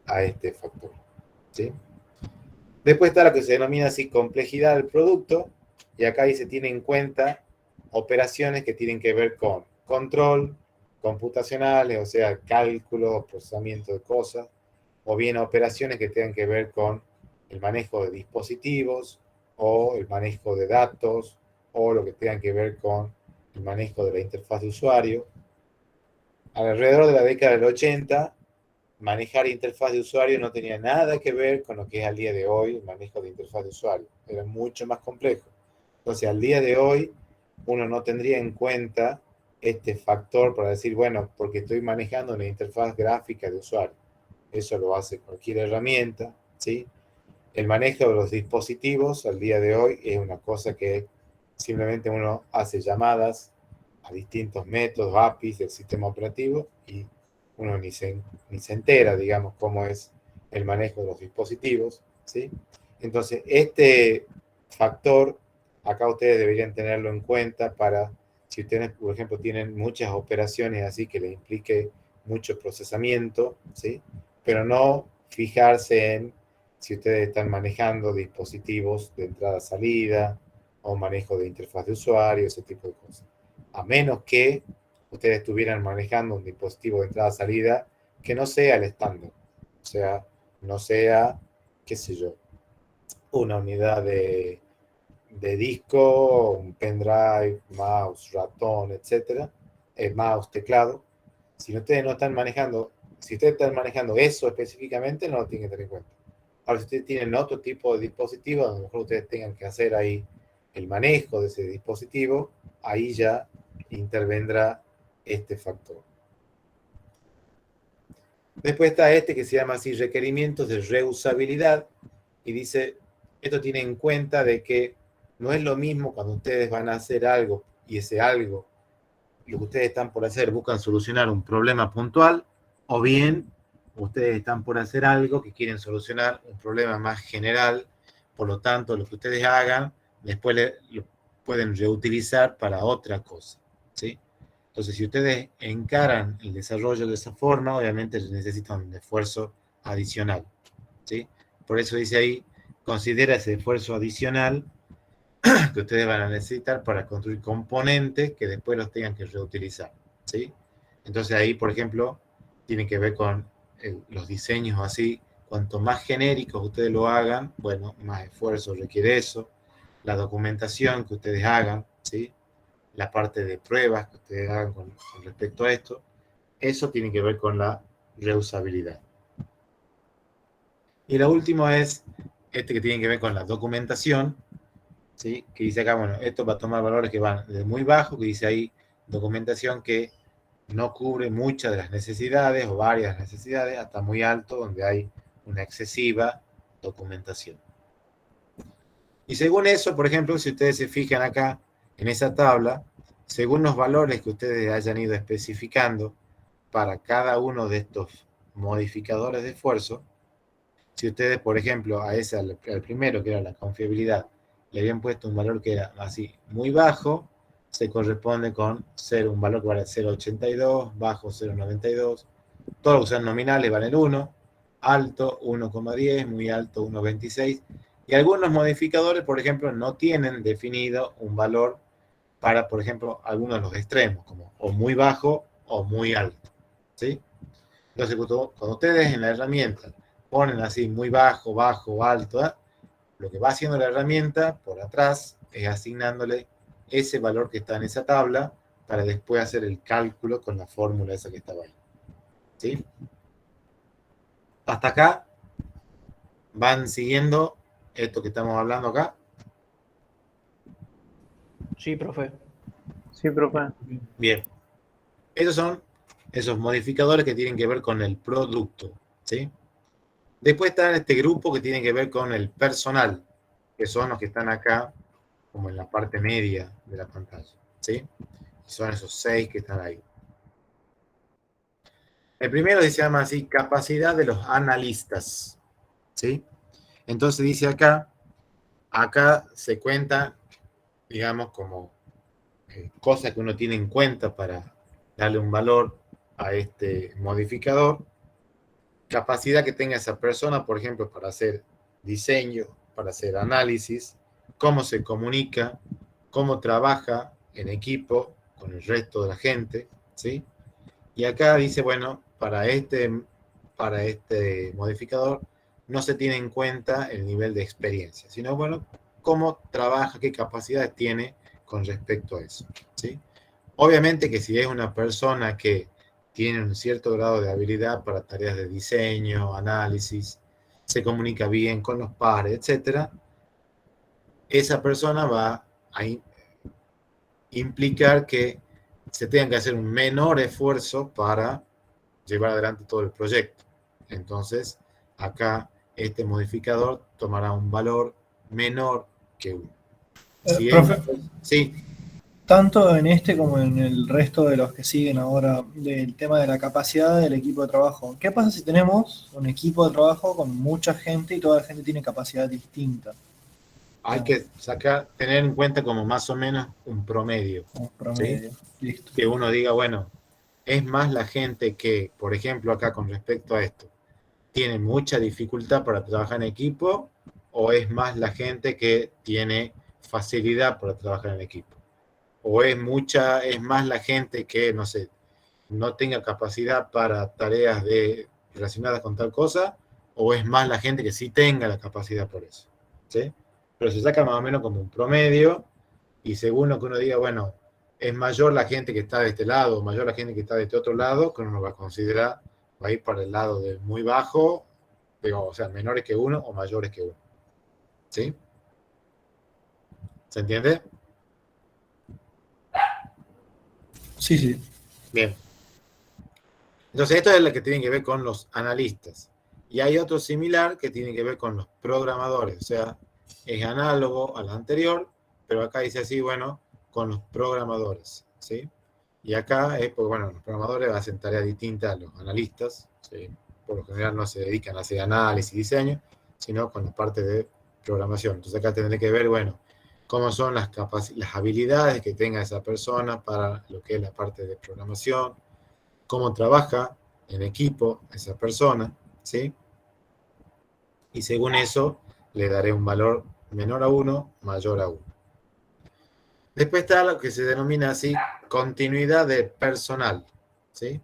a este factor, ¿sí? Después está lo que se denomina así complejidad del producto, y acá ahí se tiene en cuenta operaciones que tienen que ver con control computacionales, o sea, cálculo, procesamiento de cosas, o bien operaciones que tengan que ver con el manejo de dispositivos, o el manejo de datos, o lo que tengan que ver con el manejo de la interfaz de usuario. Alrededor de la década del 80, manejar interfaz de usuario no tenía nada que ver con lo que es al día de hoy el manejo de interfaz de usuario. Era mucho más complejo. Entonces, al día de hoy, uno no tendría en cuenta este factor para decir, bueno, porque estoy manejando una interfaz gráfica de usuario. Eso lo hace cualquier herramienta, ¿sí? El manejo de los dispositivos al día de hoy es una cosa que simplemente uno hace llamadas a distintos métodos, APIs del sistema operativo, y uno ni se entera, digamos, cómo es el manejo de los dispositivos, ¿sí? Entonces, este factor, acá ustedes deberían tenerlo en cuenta para, si ustedes, por ejemplo, tienen muchas operaciones así que les implique mucho procesamiento, ¿sí? Pero no fijarse en si ustedes están manejando dispositivos de entrada-salida o manejo de interfaz de usuario, ese tipo de cosas. A menos que ustedes estuvieran manejando un dispositivo de entrada-salida que no sea el estándar. O sea, no sea, qué sé yo, una unidad de disco, un pendrive, mouse, ratón, etcétera, mouse, teclado. Si ustedes no están manejando, si ustedes están manejando eso específicamente, no lo tienen que tener en cuenta. Ahora, si ustedes tienen otro tipo de dispositivo, a lo mejor ustedes tengan que hacer ahí el manejo de ese dispositivo, ahí ya intervendrá este factor. Después está este que se llama así requerimientos de reusabilidad, y dice, esto tiene en cuenta de que no es lo mismo cuando ustedes van a hacer algo y ese algo, lo que ustedes están por hacer, buscan solucionar un problema puntual, o bien ustedes están por hacer algo que quieren solucionar un problema más general. Por lo tanto, lo que ustedes hagan, después lo pueden reutilizar para otra cosa, ¿sí? Entonces, si ustedes encaran el desarrollo de esa forma, obviamente necesitan un esfuerzo adicional, ¿sí? Por eso dice ahí, considera ese esfuerzo adicional que ustedes van a necesitar para construir componentes que después los tengan que reutilizar, ¿sí? Entonces ahí, por ejemplo, tiene que ver con los diseños así. Cuanto más genéricos ustedes lo hagan, bueno, más esfuerzo requiere eso. La documentación que ustedes hagan, ¿sí? La parte de pruebas que ustedes hagan con respecto a esto, eso tiene que ver con la reusabilidad. Y lo último es este que tiene que ver con la documentación, ¿sí? Que dice acá, bueno, esto va a tomar valores que van desde muy bajo, que dice ahí documentación que no cubre muchas de las necesidades o varias necesidades, hasta muy alto, donde hay una excesiva documentación. Y según eso, por ejemplo, si ustedes se fijan acá en esa tabla, según los valores que ustedes hayan ido especificando para cada uno de estos modificadores de esfuerzo, si ustedes, por ejemplo, a ese, al primero, que era la confiabilidad, le habían puesto un valor que era así muy bajo, se corresponde con un valor que vale 0,82, bajo 0,92, todos los que sean nominales valen 1, alto 1,10, muy alto 1,26, y algunos modificadores, por ejemplo, no tienen definido un valor para, por ejemplo, algunos de los extremos, como o muy bajo o muy alto, ¿sí? Entonces, cuando ustedes en la herramienta ponen así muy bajo, bajo, alto, ¿eh? Lo que va haciendo la herramienta por atrás es asignándole ese valor que está en esa tabla para después hacer el cálculo con la fórmula esa que estaba ahí, ¿sí? Hasta acá van siguiendo esto que estamos hablando acá. Sí, profe. Sí, profe. Bien. Esos son esos modificadores que tienen que ver con el producto, ¿sí? Después está este grupo que tiene que ver con el personal, que son los que están acá, como en la parte media de la pantalla, ¿sí? Son esos 6 que están ahí. El primero se llama así, capacidad de los analistas, ¿sí? Entonces dice acá se cuenta, digamos, como cosas que uno tiene en cuenta para darle un valor a este modificador. Capacidad que tenga esa persona, por ejemplo, para hacer diseño, para hacer análisis, cómo se comunica, cómo trabaja en equipo con el resto de la gente, ¿sí? Y acá dice, bueno, para este modificador no se tiene en cuenta el nivel de experiencia, sino, bueno, cómo trabaja, qué capacidades tiene con respecto a eso, ¿sí? Obviamente que si es una persona que tiene un cierto grado de habilidad para tareas de diseño, análisis, se comunica bien con los pares, etcétera, esa persona va a implicar que se tenga que hacer un menor esfuerzo para llevar adelante todo el proyecto. Entonces, acá este modificador tomará un valor menor que 1. Si es Profe, sí, tanto en este como en el resto de los que siguen ahora del tema de la capacidad del equipo de trabajo, ¿qué pasa si tenemos un equipo de trabajo con mucha gente y toda la gente tiene capacidad distinta? hay que tener en cuenta como más o menos un promedio, Un ¿sí? promedio. Listo. Que uno diga, bueno, es más la gente que, por ejemplo, acá con respecto a esto, tiene mucha dificultad para trabajar en equipo, o es más la gente que tiene facilidad para trabajar en equipo, o es más la gente que, no sé, no tenga capacidad para tareas relacionadas con tal cosa, o es más la gente que sí tenga la capacidad por eso, ¿sí? Pero se saca más o menos como un promedio, y según lo que uno diga, bueno, es mayor la gente que está de este lado, mayor la gente que está de este otro lado, que uno va a considerar, va a ir para el lado de muy bajo, o sea, menores que 1 o mayores que 1. ¿Sí? ¿Se entiende? Sí, sí. Bien. Entonces, esto es lo que tiene que ver con los analistas. Y hay otro similar que tiene que ver con los programadores. O sea, es análogo al anterior, pero acá dice así, bueno, con los programadores. ¿Sí? Y acá es porque, bueno, los programadores hacen tareas distintas a los analistas. ¿Sí? Por lo general no se dedican a hacer análisis y diseño, sino con la parte de programación. Entonces acá tendré que ver, bueno, cómo son las habilidades que tenga esa persona para lo que es la parte de programación, cómo trabaja en equipo esa persona, ¿sí? Y según eso, le daré un valor menor a 1, mayor a 1. Después está lo que se denomina así, continuidad de personal, ¿sí?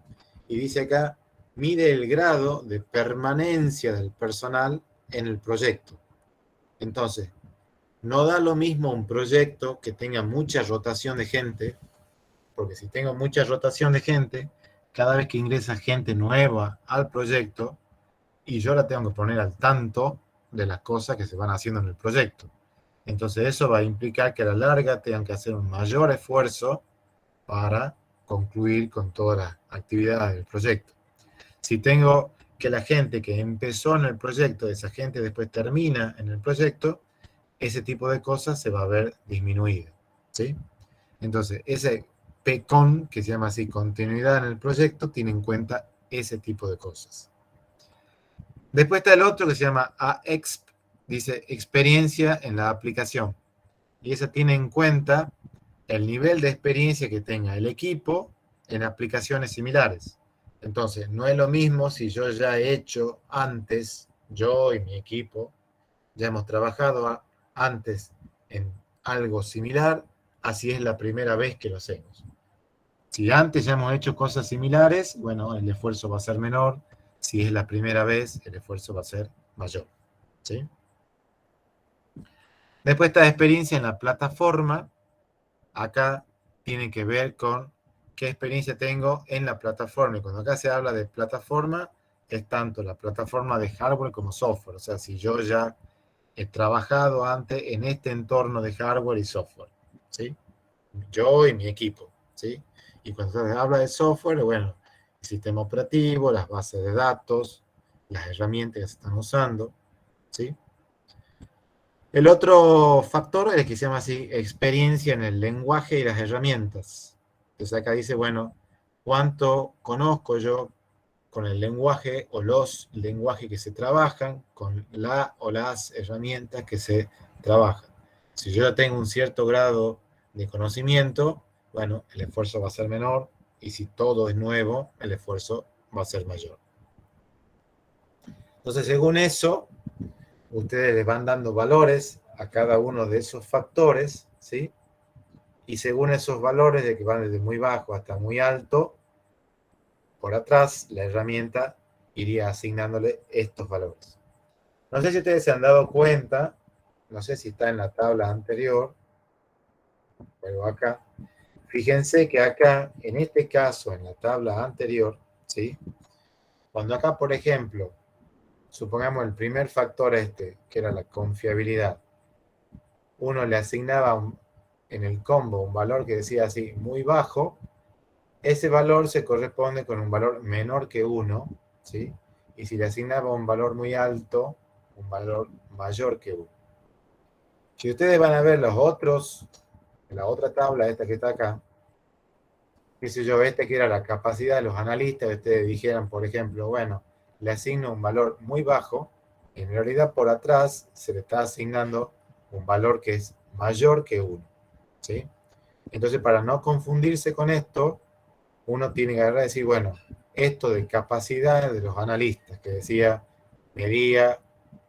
Y dice acá, mide el grado de permanencia del personal en el proyecto. Entonces, no da lo mismo un proyecto que tenga mucha rotación de gente, porque si tengo mucha rotación de gente, cada vez que ingresa gente nueva al proyecto, y yo la tengo que poner al tanto de las cosas que se van haciendo en el proyecto. Entonces eso va a implicar que a la larga tengan que hacer un mayor esfuerzo para concluir con todas las actividades del proyecto. Si tengo que la gente que empezó en el proyecto, esa gente después termina en el proyecto, ese tipo de cosas se va a ver disminuido, ¿sí? Entonces, ese PCON, que se llama así, continuidad en el proyecto, tiene en cuenta ese tipo de cosas. Después está el otro que se llama AEXP, dice experiencia en la aplicación. Y esa tiene en cuenta el nivel de experiencia que tenga el equipo en aplicaciones similares. Entonces, no es lo mismo si yo ya he hecho antes, yo y mi equipo, ya hemos trabajado antes en algo similar, así es la primera vez que lo hacemos. Si antes ya hemos hecho cosas similares, bueno, el esfuerzo va a ser menor. Si es la primera vez, el esfuerzo va a ser mayor, ¿sí? Después está experiencia en la plataforma. Acá tiene que ver con qué experiencia tengo en la plataforma. Y cuando acá se habla de plataforma, es tanto la plataforma de hardware como software. O sea, si yo ya he trabajado antes en este entorno de hardware y software, ¿sí? Yo y mi equipo, ¿sí? Y cuando se habla de software, bueno, el sistema operativo, las bases de datos, las herramientas que se están usando, ¿sí? El otro factor es que se llama así experiencia en el lenguaje y las herramientas. Entonces acá dice, bueno, ¿cuánto conozco yo con el lenguaje o los lenguajes que se trabajan, con la o las herramientas que se trabajan? Si yo ya tengo un cierto grado de conocimiento, bueno, el esfuerzo va a ser menor, y si todo es nuevo, el esfuerzo va a ser mayor. Entonces, según eso, ustedes les van dando valores a cada uno de esos factores, ¿sí? Y según esos valores, de que van desde muy bajo hasta muy alto, por atrás la herramienta iría asignándole estos valores. No sé si ustedes se han dado cuenta, no sé si está en la tabla anterior, pero acá, fíjense que acá, en este caso, en la tabla anterior, ¿sí? Cuando acá, por ejemplo, supongamos el primer factor que era la confiabilidad, uno le asignaba en el combo un valor que decía así, muy bajo, ese valor se corresponde con un valor menor que 1, ¿sí? Y si le asignaba un valor muy alto, un valor mayor que 1. Si ustedes van a ver los otros, la otra tabla, esta que está acá, qué sé yo, que era la capacidad de los analistas, ustedes dijeran, por ejemplo, bueno, le asigno un valor muy bajo, en realidad por atrás se le está asignando un valor que es mayor que 1, ¿sí? Entonces, para no confundirse con esto, uno tiene que agarrar y decir, bueno, esto de capacidad de los analistas, que decía, medía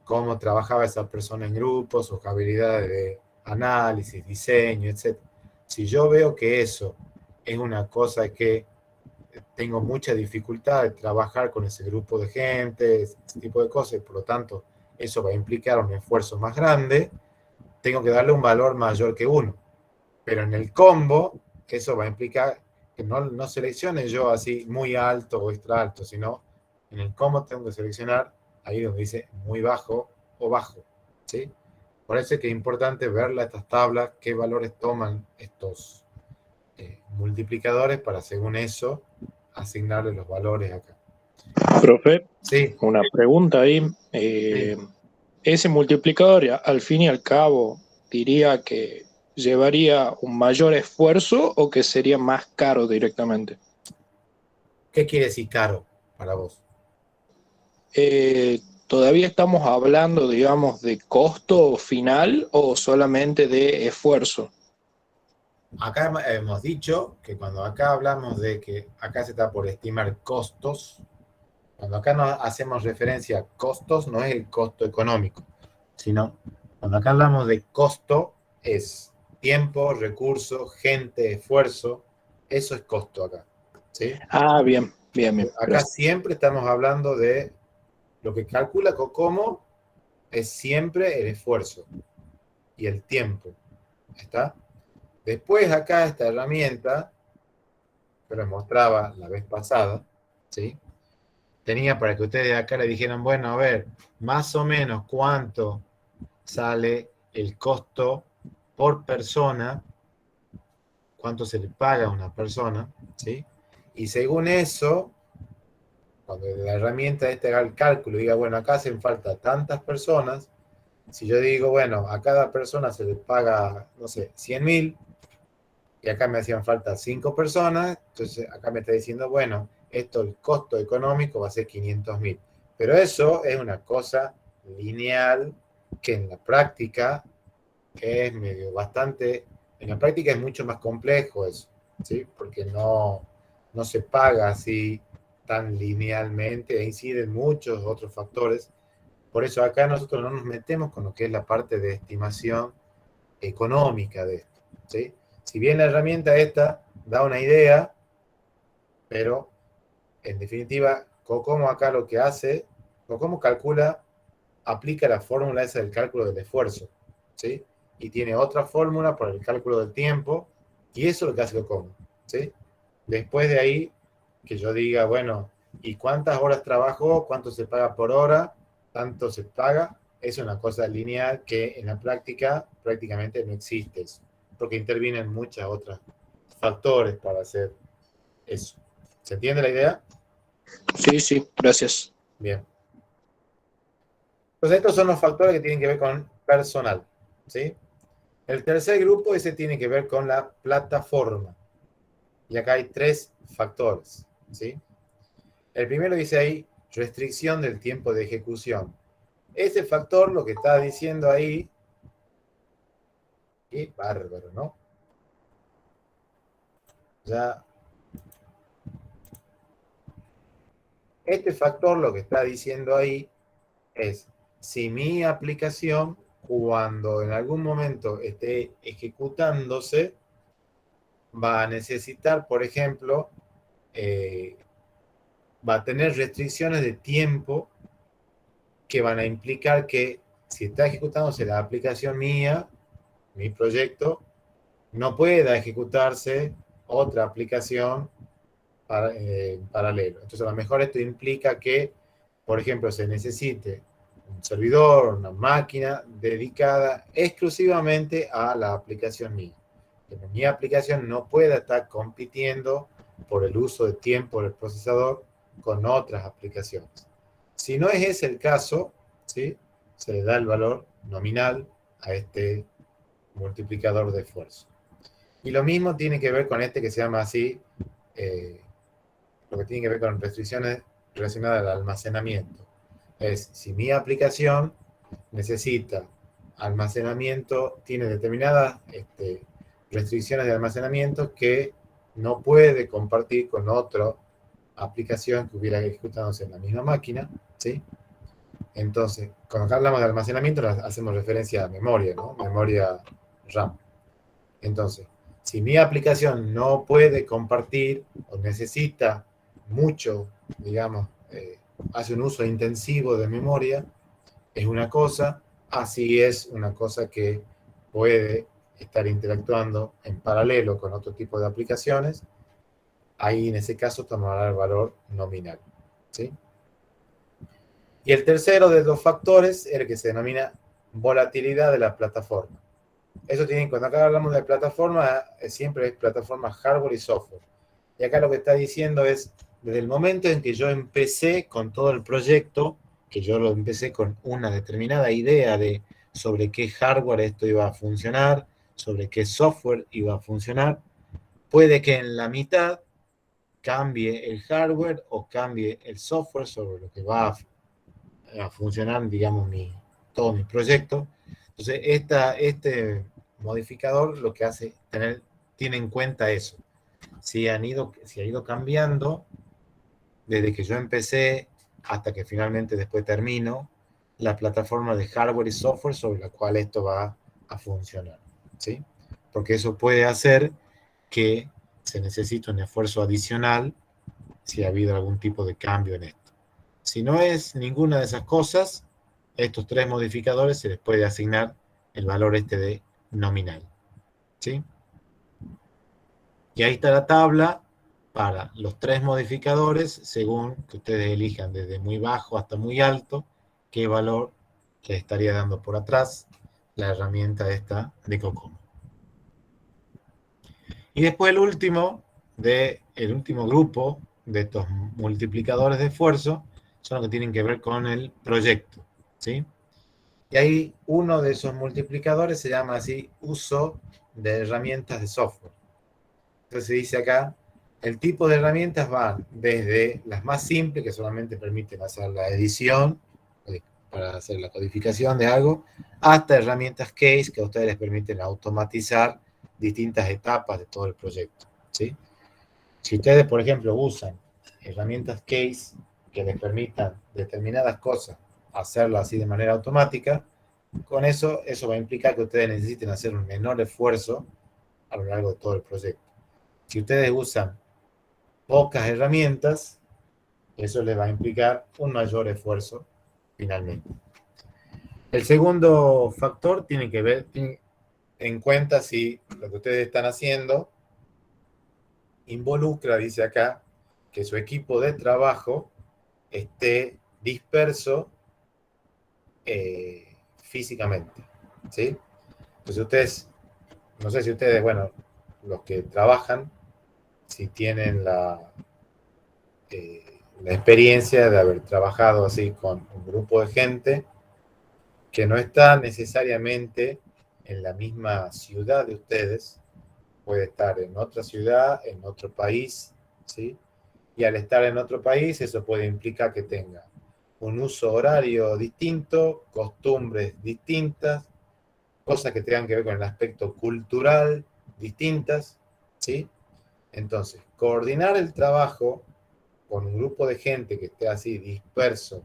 cómo trabajaba esa persona en grupos, sus habilidades de análisis, diseño, etc. Si yo veo que eso es una cosa que tengo mucha dificultad de trabajar con ese grupo de gente, ese tipo de cosas, y por lo tanto eso va a implicar un esfuerzo más grande, tengo que darle un valor mayor que 1. Pero en el combo, eso va a implicar que no seleccione yo así muy alto o extra alto, sino en el combo tengo que seleccionar ahí donde dice muy bajo o bajo, ¿sí? Por eso es que es importante verla, estas tablas, qué valores toman estos multiplicadores para, según eso, asignarle los valores acá. Profe, Sí, una pregunta ahí. sí. Ese multiplicador, al fin y al cabo, diría que llevaría un mayor esfuerzo o que sería más caro directamente. ¿Qué quiere decir caro para vos? ¿Todavía estamos hablando, digamos, de costo final o solamente de esfuerzo? Acá hemos dicho que cuando acá hablamos de que acá se está por estimar costos, cuando acá no hacemos referencia a costos, no es el costo económico, sino cuando acá hablamos de costo es tiempo, recursos, gente, esfuerzo, eso es costo acá, ¿sí? Ah, bien, bien, bien. Acá Gracias. siempre estamos hablando de lo que calcula Cocomo es siempre el esfuerzo y el tiempo, ¿está? Después acá esta herramienta, que les mostraba la vez pasada, ¿sí? Tenía para que ustedes acá le dijeran, bueno, a ver, más o menos cuánto sale el costo por persona, cuánto se le paga a una persona, ¿sí? Y según eso, cuando la herramienta esta haga el cálculo, diga, bueno, acá hacen falta tantas personas, si yo digo, bueno, a cada persona se le paga, no sé, 100.000, y acá me hacían falta 5 personas, entonces acá me está diciendo, bueno, esto, el costo económico va a ser 500.000. Pero eso es una cosa lineal que en la práctica es medio bastante, en la práctica es mucho más complejo eso, ¿sí? Porque no se paga así tan linealmente, e inciden muchos otros factores. Por eso acá nosotros no nos metemos con lo que es la parte de estimación económica de esto, ¿sí? Si bien la herramienta esta da una idea, pero en definitiva, Cocomo acá lo que hace, Cocomo calcula, aplica la fórmula esa del cálculo del esfuerzo, ¿sí? Y tiene otra fórmula para el cálculo del tiempo, y eso es lo que hace Cocomo, ¿sí? Después de ahí, que yo diga, bueno, ¿y cuántas horas trabajó? ¿Cuánto se paga por hora? ¿Tanto se paga? Es una cosa lineal que en la práctica prácticamente no existe eso, porque intervienen muchos otros factores para hacer eso. ¿Se entiende la idea? Sí, sí, gracias. Bien. Entonces estos son los factores que tienen que ver con personal, ¿sí? El tercer grupo, ese tiene que ver con la plataforma. Y acá hay 3 factores, ¿sí? El primero dice ahí, restricción del tiempo de ejecución. Ese factor lo que está diciendo ahí, qué bárbaro, ¿no? Ya, este factor lo que está diciendo ahí es, si mi aplicación, cuando en algún momento esté ejecutándose, va a necesitar, por ejemplo, va a tener restricciones de tiempo que van a implicar que si está ejecutándose la aplicación mía, mi proyecto, no pueda ejecutarse otra aplicación en paralelo. Entonces, a lo mejor esto implica que, por ejemplo, se necesite un servidor, una máquina dedicada exclusivamente a la aplicación mía. Que mi aplicación no pueda estar compitiendo por el uso de tiempo del procesador con otras aplicaciones. Si no es ese el caso, ¿sí? Se le da el valor nominal a este multiplicador de esfuerzo. Y lo mismo tiene que ver con este que se llama así, lo que tiene que ver con restricciones relacionadas al almacenamiento. Es si mi aplicación necesita almacenamiento, tiene determinadas restricciones de almacenamiento que no puede compartir con otra aplicación que hubiera ejecutándose en la misma máquina, ¿sí? Entonces, cuando hablamos de almacenamiento, hacemos referencia a memoria, ¿no? Memoria RAM. Entonces, si mi aplicación no puede compartir o necesita mucho, digamos, hace un uso intensivo de memoria, es una cosa, así es una cosa que puede estar interactuando en paralelo con otro tipo de aplicaciones, ahí en ese caso tomará el valor nominal, ¿sí? Y el tercero de los factores es el que se denomina volatilidad de la plataforma. Eso tienen, cuando acá hablamos de plataforma, siempre es plataforma hardware y software. Y acá lo que está diciendo es, desde el momento en que yo empecé con todo el proyecto, que yo lo empecé con una determinada idea de sobre qué hardware esto iba a funcionar, sobre qué software iba a funcionar, puede que en la mitad cambie el hardware o cambie el software sobre lo que va a funcionar, digamos, todo mi proyecto. Entonces, este modificador lo que hace tiene en cuenta eso. Si ha ido cambiando desde que yo empecé hasta que finalmente después termino la plataforma de hardware y software sobre la cual esto va a funcionar, ¿sí? Porque eso puede hacer que se necesite un esfuerzo adicional si ha habido algún tipo de cambio en esto. Si no es ninguna de esas cosas, estos 3 modificadores se les puede asignar el valor de nominal, ¿sí? Y ahí está la tabla para los 3 modificadores, según que ustedes elijan desde muy bajo hasta muy alto, qué valor les estaría dando por atrás la herramienta esta de COCOMO. Y después el último grupo de estos multiplicadores de esfuerzo son los que tienen que ver con el proyecto, ¿sí? Y ahí uno de esos multiplicadores se llama así uso de herramientas de software. Entonces se dice acá, el tipo de herramientas van desde las más simples, que solamente permiten hacer la edición, para hacer la codificación de algo, hasta herramientas case que a ustedes les permiten automatizar distintas etapas de todo el proyecto, ¿sí? Si ustedes, por ejemplo, usan herramientas case que les permitan determinadas cosas hacerlas así de manera automática, con eso va a implicar que ustedes necesiten hacer un menor esfuerzo a lo largo de todo el proyecto. Si ustedes usan pocas herramientas, eso les va a implicar un mayor esfuerzo finalmente. El segundo factor tiene en cuenta si lo que ustedes están haciendo involucra, dice acá, que su equipo de trabajo esté disperso físicamente, ¿sí? Entonces ustedes, no sé si ustedes, bueno, los que trabajan, si tienen la experiencia de haber trabajado así con un grupo de gente que no está necesariamente en la misma ciudad de ustedes, puede estar en otra ciudad, en otro país, ¿sí? Y al estar en otro país, eso puede implicar que tenga un uso horario distinto, costumbres distintas, cosas que tengan que ver con el aspecto cultural distintas, ¿sí? Entonces, coordinar el trabajo con un grupo de gente que esté así disperso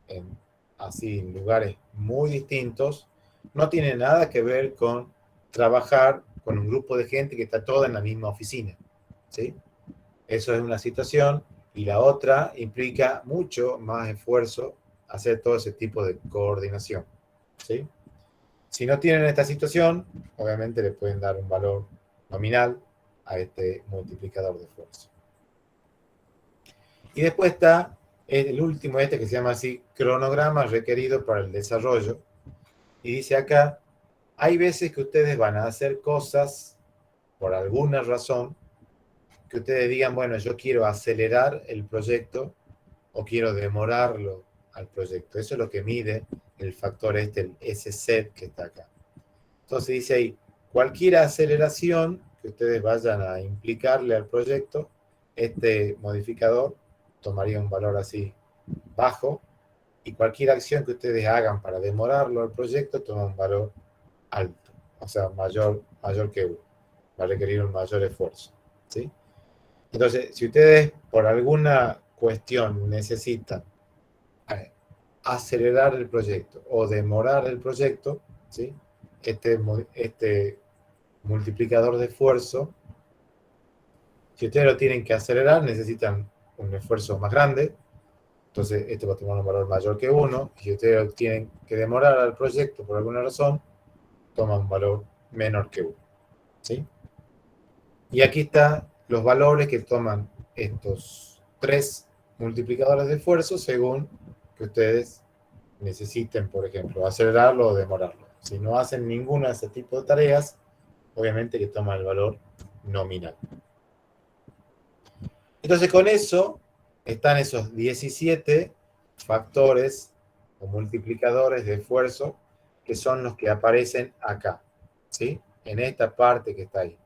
en así lugares muy distintos, no tiene nada que ver con trabajar con un grupo de gente que está toda en la misma oficina, ¿sí? Eso es una situación, y la otra implica mucho más esfuerzo hacer todo ese tipo de coordinación, ¿sí? Si no tienen esta situación, obviamente le pueden dar un valor nominal a este multiplicador de esfuerzo. Y después está el último, que se llama así, cronograma requerido para el desarrollo. Y dice acá, hay veces que ustedes van a hacer cosas por alguna razón, que ustedes digan, bueno, yo quiero acelerar el proyecto o quiero demorarlo al proyecto. Eso es lo que mide el factor el SZ que está acá. Entonces dice ahí, cualquier aceleración que ustedes vayan a implicarle al proyecto, este modificador tomaría un valor así bajo, y cualquier acción que ustedes hagan para demorarlo al proyecto toma un valor alto, o sea, mayor que 1. Va a requerir un mayor esfuerzo, ¿sí? Entonces, si ustedes por alguna cuestión necesitan acelerar el proyecto o demorar el proyecto, ¿sí? Este multiplicador de esfuerzo, si ustedes lo tienen que acelerar, necesitan un esfuerzo más grande, entonces este va a tomar un valor mayor que 1, y si ustedes lo tienen que demorar al proyecto por alguna razón, toma un valor menor que 1, ¿sí? Y aquí están los valores que toman estos 3 multiplicadores de esfuerzo según que ustedes necesiten, por ejemplo, acelerarlo o demorarlo. Si no hacen ninguna de ese tipo de tareas, obviamente que toma el valor nominal. Entonces con eso están esos 17 factores o multiplicadores de esfuerzo que son los que aparecen acá, ¿sí? En esta parte que está ahí.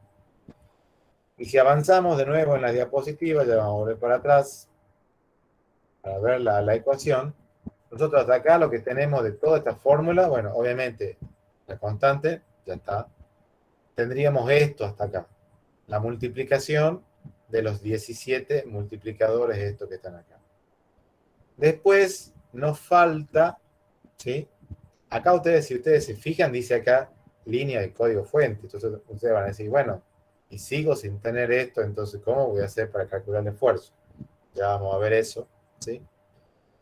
Y si avanzamos de nuevo en la diapositiva, ya vamos a volver para atrás para ver la ecuación. Nosotros hasta acá lo que tenemos de toda esta fórmula, bueno, obviamente la constante ya está. Tendríamos esto hasta acá, la multiplicación de los 17 multiplicadores de estos que están acá. Después nos falta, ¿sí? Acá ustedes, si ustedes se fijan, dice acá línea de código fuente. Entonces ustedes van a decir, bueno, y sigo sin tener esto, entonces ¿cómo voy a hacer para calcular el esfuerzo? Ya vamos a ver eso, ¿sí?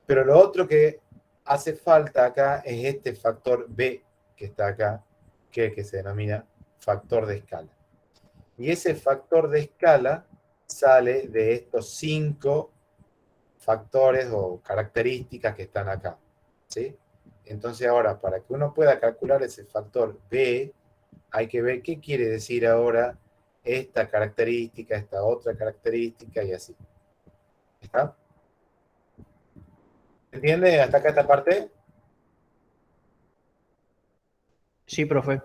Pero lo otro que hace falta acá es este factor B que está acá, que se denomina factor de escala. Y ese factor de escala sale de estos 5 factores o características que están acá, ¿sí? Entonces ahora, para que uno pueda calcular ese factor B, hay que ver qué quiere decir ahora esta característica, esta otra característica y así. ¿Está? ¿Entiende hasta acá esta parte? Sí, profe.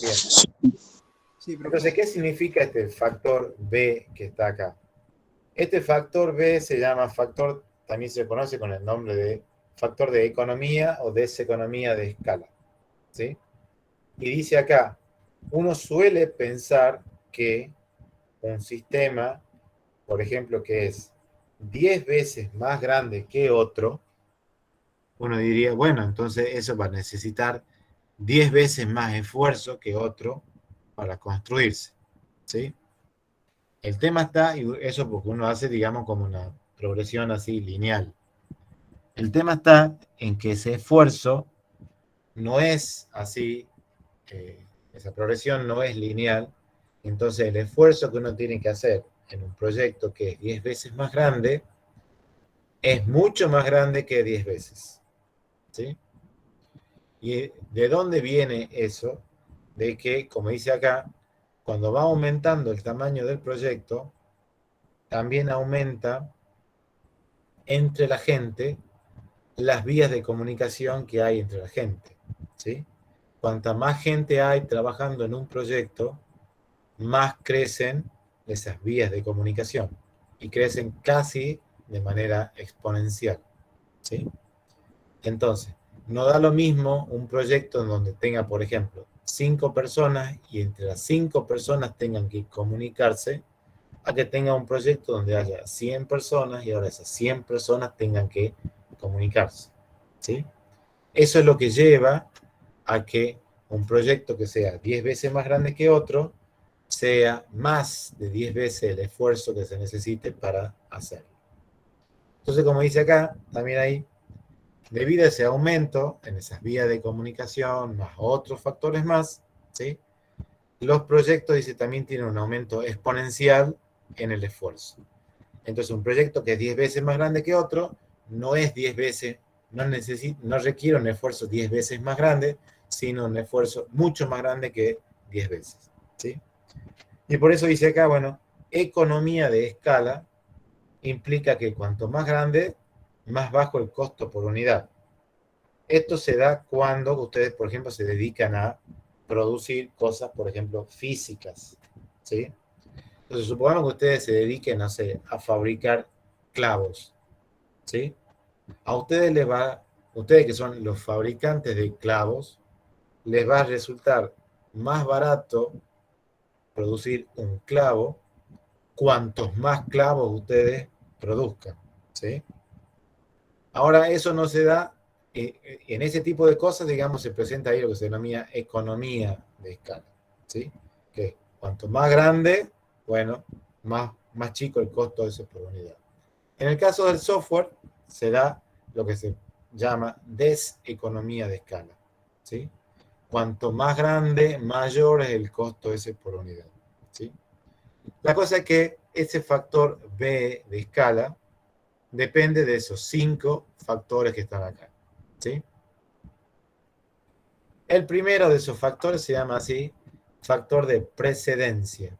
Bien. Sí, profe. Entonces, ¿qué significa este factor B que está acá? Este factor B se llama factor, también se conoce con el nombre de factor de economía o deseconomía de escala, ¿sí? Y dice acá, uno suele pensar que un sistema, por ejemplo, que es 10 veces más grande que otro, uno diría, bueno, entonces eso va a necesitar 10 veces más esfuerzo que otro para construirse, ¿sí? El tema está, y eso porque uno hace, digamos, como una progresión así lineal. El tema está en que ese esfuerzo no es así, esa progresión no es lineal, entonces el esfuerzo que uno tiene que hacer en un proyecto que es 10 veces más grande, es mucho más grande que 10 veces. ¿Sí? ¿Y de dónde viene eso? De que, como dice acá, cuando va aumentando el tamaño del proyecto, también aumenta entre la gente las vías de comunicación que hay entre la gente. ¿Sí? Cuanta más gente hay trabajando en un proyecto, más crecen esas vías de comunicación y crecen casi de manera exponencial. ¿Sí? Entonces, no da lo mismo un proyecto en donde tenga, por ejemplo, 5 personas y entre las 5 personas tengan que comunicarse, a que tenga un proyecto donde haya 100 personas y ahora esas 100 personas tengan que comunicarse. ¿Sí? Eso es lo que lleva a que un proyecto que sea 10 veces más grande que otro sea más de 10 veces el esfuerzo que se necesite para hacerlo. Entonces, como dice acá, también hay, debido a ese aumento en esas vías de comunicación, más otros factores más, ¿sí? Los proyectos, dice, también tienen un aumento exponencial en el esfuerzo. Entonces, un proyecto que es 10 veces más grande que otro, no es 10 veces, no requiere un esfuerzo 10 veces más grande, sino un esfuerzo mucho más grande que 10 veces. ¿Sí? Y por eso dice acá, bueno, economía de escala implica que cuanto más grande, más bajo el costo por unidad. Esto se da cuando ustedes, por ejemplo, se dedican a producir cosas, por ejemplo, físicas. ¿Sí? Entonces, supongamos que ustedes se dediquen, no sé, a fabricar clavos. ¿Sí? A ustedes que son los fabricantes de clavos, les va a resultar más barato producir un clavo cuantos más clavos ustedes produzcan. ¿Sí? Ahora, eso no se da, en ese tipo de cosas, digamos, se presenta ahí lo que se denomina economía de escala. ¿Sí? Que cuanto más grande, bueno, más chico el costo de eso por unidad. En el caso del software, se da lo que se llama deseconomía de escala. ¿Sí? Cuanto más grande, mayor es el costo ese por unidad. ¿Sí? La cosa es que ese factor B de escala depende de esos 5 factores que están acá. ¿Sí? El primero de esos factores se llama así, factor de precedencia.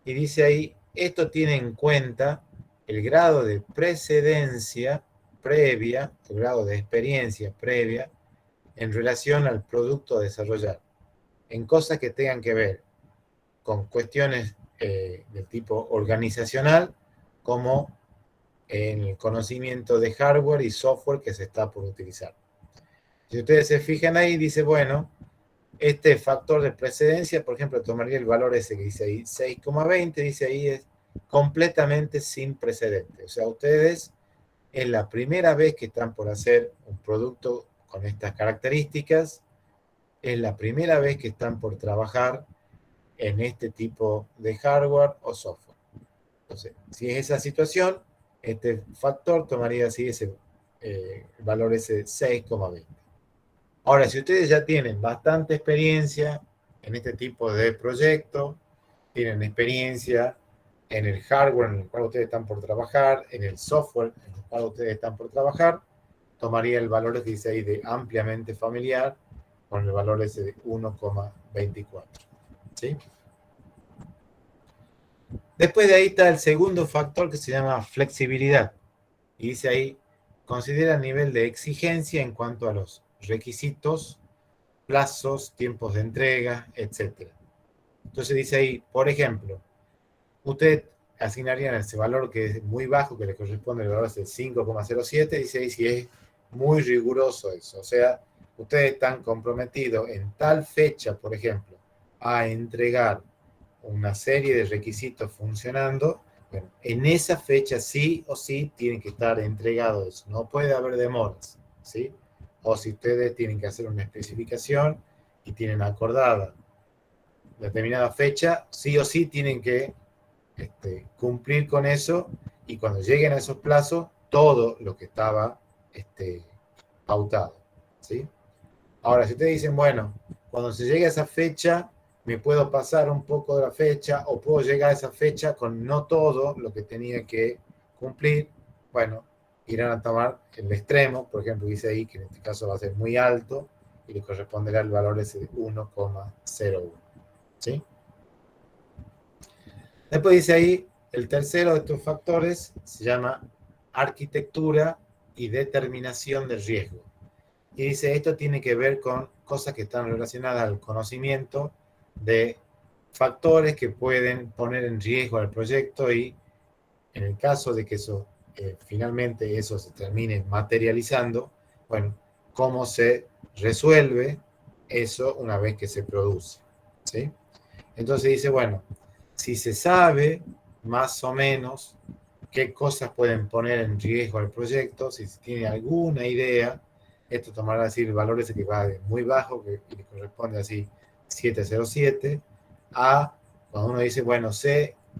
Y dice ahí, esto tiene en cuenta el grado de precedencia previa, el grado de experiencia previa en relación al producto a desarrollar, en cosas que tengan que ver con cuestiones del tipo organizacional, como en el conocimiento de hardware y software que se está por utilizar. Si ustedes se fijan ahí, dice, bueno, este factor de precedencia, por ejemplo, tomaría el valor ese que dice ahí, 6,20, dice ahí, es completamente sin precedente. O sea, ustedes es la primera vez que están por hacer un producto con estas características, es la primera vez que están por trabajar en este tipo de hardware o software. Entonces, si es esa situación, este factor tomaría así ese valor ese 6,20. Ahora, si ustedes ya tienen bastante experiencia en este tipo de proyecto, tienen experiencia en el hardware en el cual ustedes están por trabajar, en el software en el cual ustedes están por trabajar, tomaría el valor que dice ahí de ampliamente familiar con el valor ese de 1,24. ¿Sí? Después de ahí está el segundo factor que se llama flexibilidad. Y dice ahí, considera el nivel de exigencia en cuanto a los requisitos, plazos, tiempos de entrega, etc. Entonces dice ahí, por ejemplo, usted asignarían ese valor que es muy bajo, que le corresponde el valor del 5,07, dice ahí si es muy riguroso eso. O sea, ustedes están comprometidos en tal fecha, por ejemplo, a entregar una serie de requisitos funcionando, bueno, en esa fecha sí o sí tienen que estar entregados eso. No puede haber demoras, ¿sí? O si ustedes tienen que hacer una especificación y tienen acordada determinada fecha, sí o sí tienen que cumplir con eso y cuando lleguen a esos plazos, todo lo que estaba pautado, ¿sí? Ahora, si ustedes dicen, bueno, cuando se llegue a esa fecha, me puedo pasar un poco de la fecha o puedo llegar a esa fecha con no todo lo que tenía que cumplir. Bueno, irán a tomar el extremo, por ejemplo, dice ahí que en este caso va a ser muy alto y le corresponderá el valor ese de 1,01. ¿Sí? Después dice ahí, el tercero de estos factores se llama arquitectura y determinación del riesgo. Y dice, esto tiene que ver con cosas que están relacionadas al conocimiento de factores que pueden poner en riesgo al proyecto y en el caso de que eso finalmente eso se termine materializando, bueno, cómo se resuelve eso una vez que se produce. ¿Sí? Entonces dice, bueno, si se sabe más o menos qué cosas pueden poner en riesgo al proyecto, si se tiene alguna idea, esto tomará así el valor ese que va de muy bajo, que le corresponde así 707, a cuando uno dice, bueno,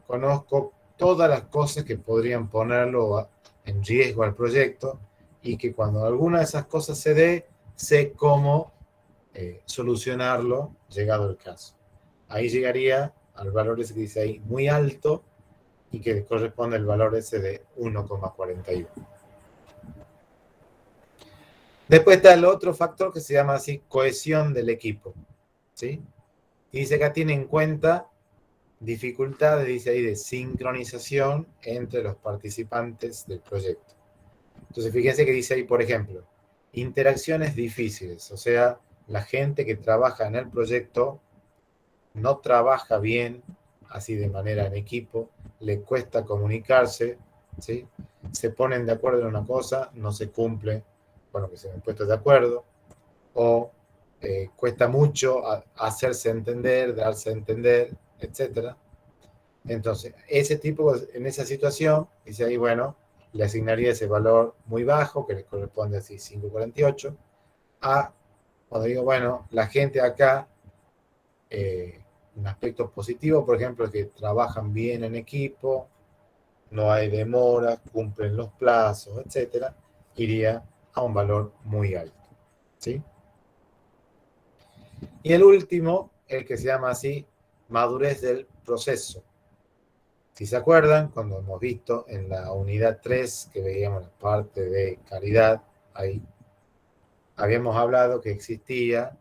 conozco todas las cosas que podrían ponerlo en riesgo al proyecto y que cuando alguna de esas cosas se dé, sé cómo solucionarlo llegado el caso. Ahí llegaría al valor ese que dice ahí muy alto y que corresponde al valor ese de 1,41. Después está el otro factor que se llama así cohesión del equipo. ¿Sí? Y dice acá tiene en cuenta dificultades, dice ahí, de sincronización entre los participantes del proyecto. Entonces fíjense que dice ahí, por ejemplo, interacciones difíciles, o sea, la gente que trabaja en el proyecto no trabaja bien, así de manera en equipo, le cuesta comunicarse, ¿sí? Se ponen de acuerdo en una cosa, no se cumple con lo que se han puesto de acuerdo, o cuesta mucho hacerse entender, darse a entender, etc. Entonces, ese tipo, en esa situación, dice ahí, bueno, le asignaría ese valor muy bajo, que le corresponde así 5,48, a, cuando digo, bueno, la gente acá, un aspecto positivo, por ejemplo, es que trabajan bien en equipo, no hay demoras, cumplen los plazos, etc., iría a un valor muy alto. ¿Sí? Y el último, el que se llama así, madurez del proceso. Si se acuerdan, cuando hemos visto en la unidad 3, que veíamos la parte de calidad, ahí habíamos hablado que existía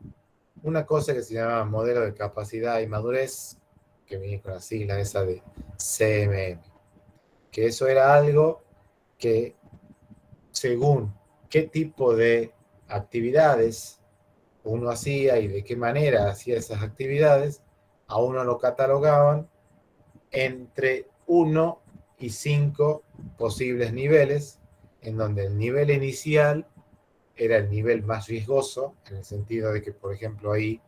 una cosa que se llama modelo de capacidad y madurez, que viene con la sigla esa de CMM, que eso era algo que según qué tipo de actividades uno hacía y de qué manera hacía esas actividades, a uno lo catalogaban entre 1 y 5 posibles niveles, en donde el nivel inicial era el nivel más riesgoso, en el sentido de que, por ejemplo, ahí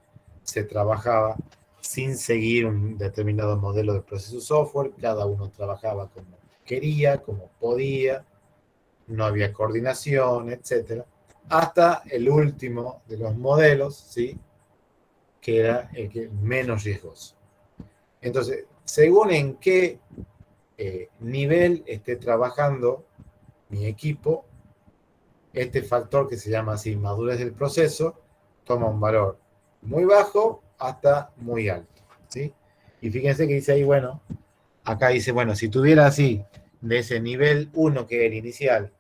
se trabajaba sin seguir un determinado modelo de proceso software, cada uno trabajaba como quería, como podía, no había coordinación, etc. Hasta el último de los modelos, ¿sí? Que era el que menos riesgoso. Entonces, según en qué nivel esté trabajando mi equipo, este factor que se llama así madurez del proceso toma un valor muy bajo hasta muy alto, ¿sí? Y fíjense que dice ahí, bueno, acá dice, bueno, si tuviera así de ese nivel 1 que es el inicial,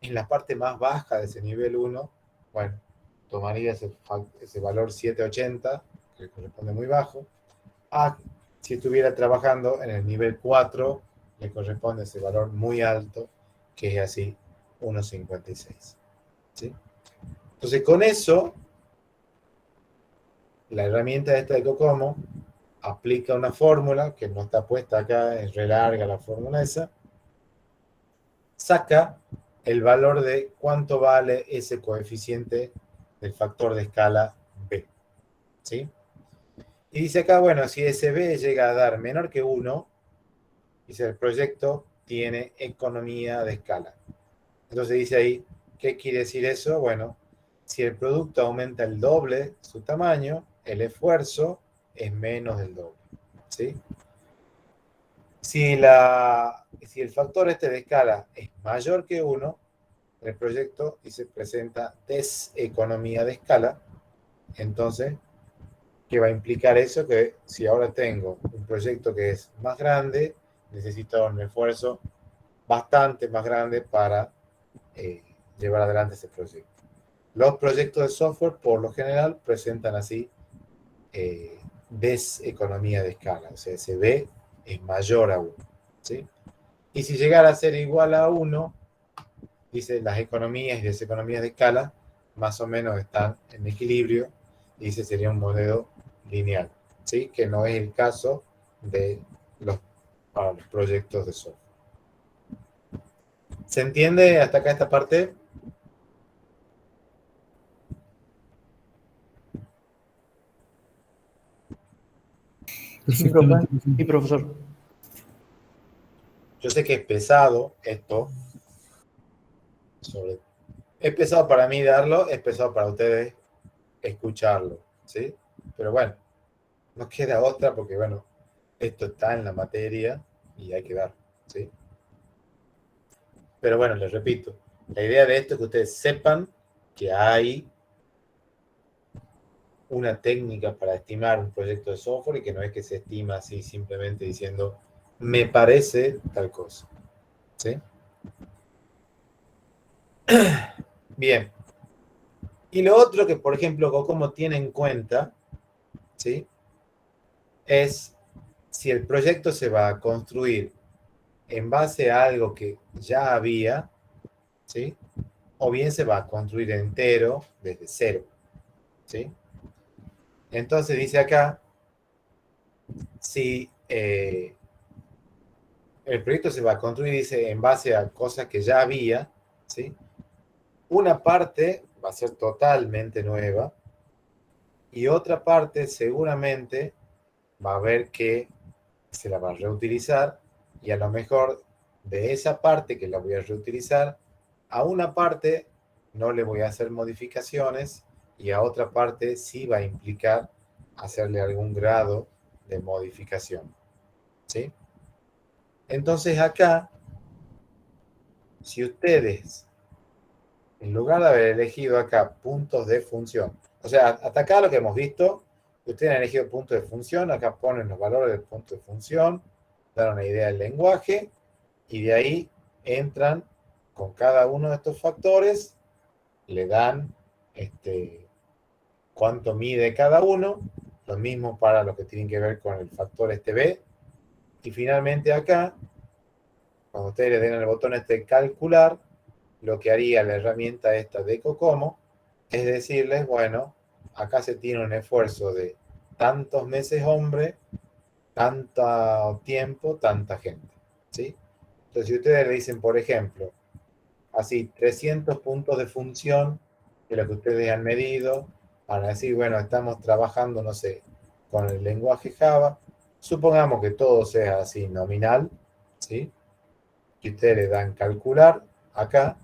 en la parte más baja de ese nivel 1, bueno, tomaría ese valor 780, que corresponde muy bajo, a si estuviera trabajando en el nivel 4, le corresponde ese valor muy alto, que es así 1,56. ¿Sí? Entonces, con eso, la herramienta esta de Cocomo aplica una fórmula que no está puesta acá, es re larga la fórmula esa, saca el valor de cuánto vale ese coeficiente del factor de escala B. ¿Sí? Y dice acá, bueno, si ese B llega a dar menor que 1, dice el proyecto tiene economía de escala. Entonces dice ahí, ¿qué quiere decir eso? Bueno, si el producto aumenta el doble su tamaño, el esfuerzo es menos del doble. ¿Sí? Si el factor este de escala es mayor que 1, el proyecto y se presenta deseconomía de escala, entonces, ¿Qué va a implicar eso? Que si ahora tengo un proyecto que es más grande, necesito un esfuerzo bastante más grande para llevar adelante ese proyecto. Los proyectos de software, por lo general, presentan así deseconomía de escala, o sea, ese B es mayor a 1, ¿sí? Y si llegara a ser igual a 1, dice las economías y deseconomías de escala más o menos están en equilibrio, y ese sería un modelo lineal, ¿sí? Que no es el caso de para los proyectos de software. ¿Se entiende hasta acá esta parte? Sí, profe. Sí, profesor. Yo sé que es pesado esto, es pesado para mí darlo, es pesado para ustedes escucharlo, ¿sí? Pero bueno, no queda otra porque, bueno, esto está en la materia y hay que darlo, ¿sí? Pero bueno, les repito, la idea de esto es que ustedes sepan que hay una técnica para estimar un proyecto de software y que no es que se estima así simplemente diciendo, me parece tal cosa, ¿sí? Bien. Y lo otro que, por ejemplo, Cocomo tiene en cuenta, ¿sí? Es si el proyecto se va a construir en base a algo que ya había, ¿sí? O bien se va a construir entero desde cero, ¿sí? Entonces dice acá, si el proyecto se va a construir, dice, en base a cosas que ya había, ¿sí? Una parte va a ser totalmente nueva y otra parte seguramente va a ver que se la va a reutilizar, y a lo mejor de esa parte que la voy a reutilizar, a una parte no le voy a hacer modificaciones y a otra parte sí va a implicar hacerle algún grado de modificación, ¿sí? Entonces acá, si ustedes, en lugar de haber elegido acá puntos de función, o sea, hasta acá lo que hemos visto, ustedes han elegido puntos de función, acá ponen los valores del punto de función, dan una idea del lenguaje, y de ahí entran con cada uno de estos factores, le dan cuánto mide cada uno, lo mismo para lo que tienen que ver con el factor B, y finalmente acá, cuando ustedes le den el botón calcular, lo que haría la herramienta esta de Cocomo es decirles, bueno, acá se tiene un esfuerzo de tantos meses hombre, tanto tiempo, tanta gente, ¿sí? Entonces, si ustedes le dicen, por ejemplo, así 300 puntos de función de lo que ustedes han medido, para decir, bueno, estamos trabajando, no sé, con el lenguaje Java, supongamos que todo sea así nominal, ¿sí? Y ustedes le dan calcular acá,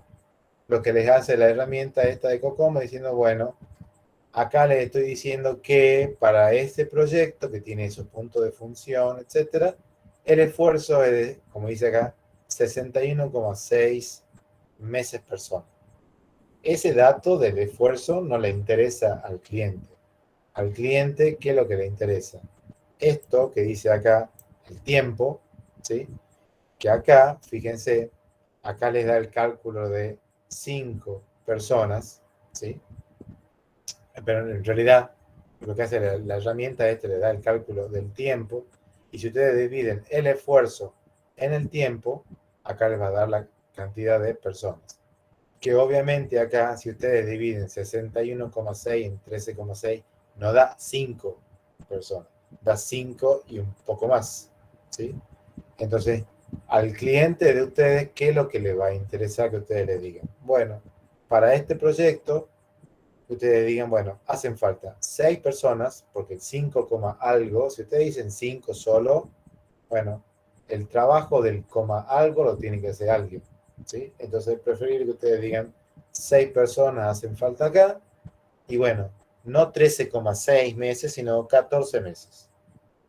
lo que les hace la herramienta esta de Cocomo diciendo, bueno, acá les estoy diciendo que para este proyecto que tiene esos puntos de función, etcétera, el esfuerzo es, como dice acá, 61,6 meses persona. Ese dato del esfuerzo no le interesa al cliente. Al cliente, ¿qué es lo que le interesa? Esto que dice acá, el tiempo, ¿sí? Que acá, fíjense, acá les da el cálculo de 5 personas, ¿sí? Pero en realidad, lo que hace la herramienta le da el cálculo del tiempo, y si ustedes dividen el esfuerzo en el tiempo, acá les va a dar la cantidad de personas. Que obviamente acá, si ustedes dividen 61,6 en 13,6, no da 5 personas, da 5 y un poco más, ¿sí? Entonces, al cliente de ustedes, ¿qué es lo que le va a interesar que ustedes le digan? Bueno, para este proyecto, ustedes digan, bueno, hacen falta 6 personas, porque el 5, algo, si ustedes dicen 5 solo, bueno, el trabajo del coma algo lo tiene que hacer alguien, ¿sí? Entonces, preferir que ustedes digan 6 personas hacen falta acá, y bueno, no 13,6 meses, sino 14 meses,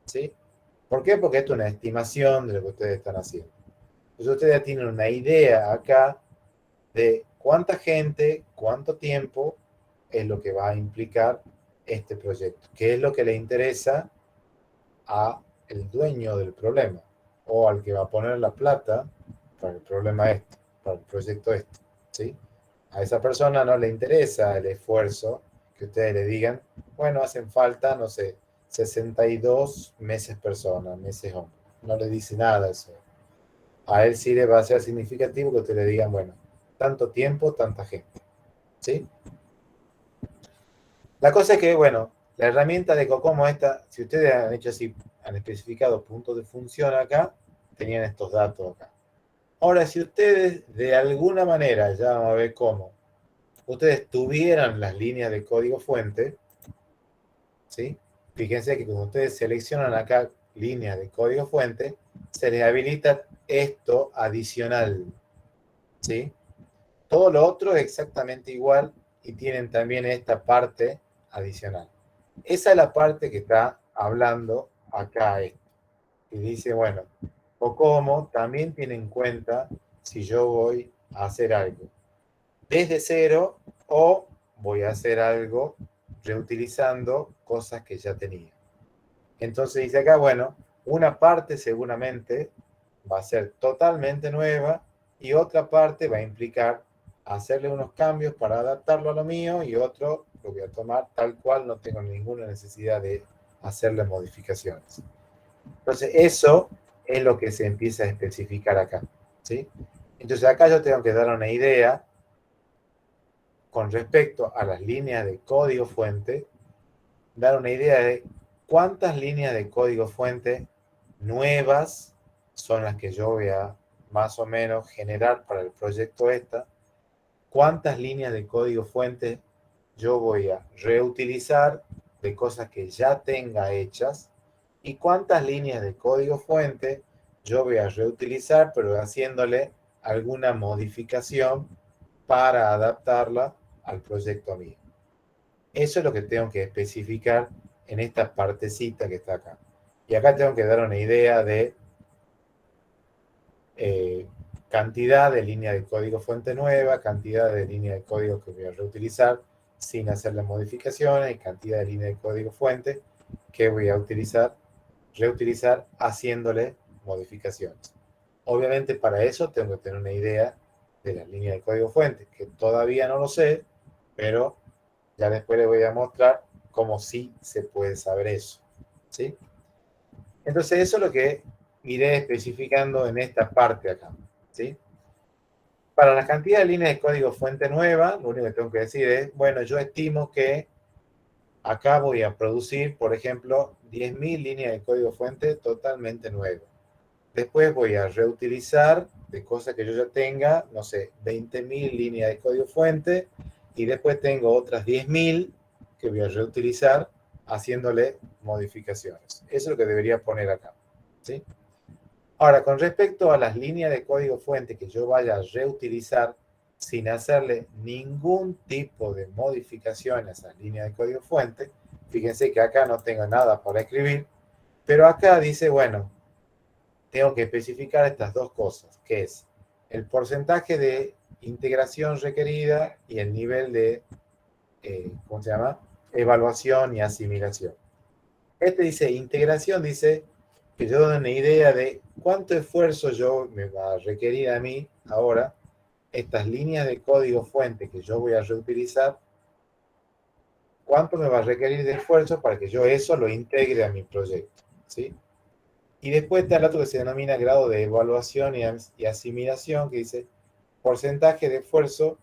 ¿sí? ¿Por qué? Porque esto es una estimación de lo que ustedes están haciendo. Entonces, ustedes ya tienen una idea acá de cuánta gente, cuánto tiempo es lo que va a implicar este proyecto, que es lo que le interesa a el dueño del problema o al que va a poner la plata para el problema este, para el proyecto este, ¿sí? A esa persona no le interesa el esfuerzo que ustedes le digan, bueno, hacen falta, no sé, 62 meses persona, meses hombre. No le dice nada eso. A él sí le va a ser significativo que ustedes le digan, bueno, tanto tiempo, tanta gente, ¿sí? La cosa es que, bueno, la herramienta de Cocomo esta, si ustedes han hecho así, han especificado puntos de función acá, tenían estos datos acá. Ahora, si ustedes de alguna manera, ya vamos a ver cómo, ustedes tuvieran las líneas de código fuente, ¿sí? Fíjense que cuando ustedes seleccionan acá líneas de código fuente, se les habilita esto adicional, ¿sí? Todo lo otro es exactamente igual y tienen también esta parte adicional. Esa es la parte que está hablando acá esto. Y dice, bueno, Cocomo también tiene en cuenta si yo voy a hacer algo desde cero o voy a hacer algo reutilizando cosas que ya tenía. Entonces dice acá, bueno, una parte seguramente va a ser totalmente nueva y otra parte va a implicar hacerle unos cambios para adaptarlo a lo mío y otro lo voy a tomar tal cual, no tengo ninguna necesidad de hacerle modificaciones. Entonces eso es lo que se empieza a especificar acá, ¿sí? Entonces acá yo tengo que dar una idea con respecto a las líneas de código fuente, dar una idea de cuántas líneas de código fuente nuevas son las que yo voy a más o menos generar para el proyecto esta, cuántas líneas de código fuente yo voy a reutilizar de cosas que ya tenga hechas y cuántas líneas de código fuente yo voy a reutilizar pero haciéndole alguna modificación para adaptarla al proyecto mío. Eso es lo que tengo que especificar en esta partecita que está acá. Y acá tengo que dar una idea de cantidad de línea de código fuente nueva, cantidad de línea de código que voy a reutilizar sin hacer las modificaciones, y cantidad de línea de código fuente que voy a reutilizar haciéndole modificaciones. Obviamente para eso tengo que tener una idea de la línea de código fuente, que todavía no lo sé, pero ya después les voy a mostrar cómo sí se puede saber eso, ¿sí? Entonces eso es lo que iré especificando en esta parte acá, ¿sí? Para la cantidad de líneas de código fuente nueva, lo único que tengo que decir es, bueno, yo estimo que acá voy a producir, por ejemplo, 10.000 líneas de código fuente totalmente nuevas. Después voy a reutilizar de cosas que yo ya tenga, no sé, 20.000 líneas de código fuente y después tengo otras 10.000 que voy a reutilizar haciéndole modificaciones. Eso es lo que debería poner acá, ¿sí? Ahora, con respecto a las líneas de código fuente que yo vaya a reutilizar sin hacerle ningún tipo de modificación a esas líneas de código fuente, fíjense que acá no tengo nada para escribir, pero acá dice, bueno, tengo que especificar estas dos cosas, que es el porcentaje de integración requerida y el nivel de, ¿cómo se llama? Evaluación y asimilación. Este dice, integración, dice que yo doy una idea de cuánto esfuerzo yo me va a requerir a mí ahora estas líneas de código fuente que yo voy a reutilizar, cuánto me va a requerir de esfuerzo para que yo eso lo integre a mi proyecto, ¿sí? Y después está el otro que se denomina grado de evaluación y asimilación, que dice porcentaje de esfuerzo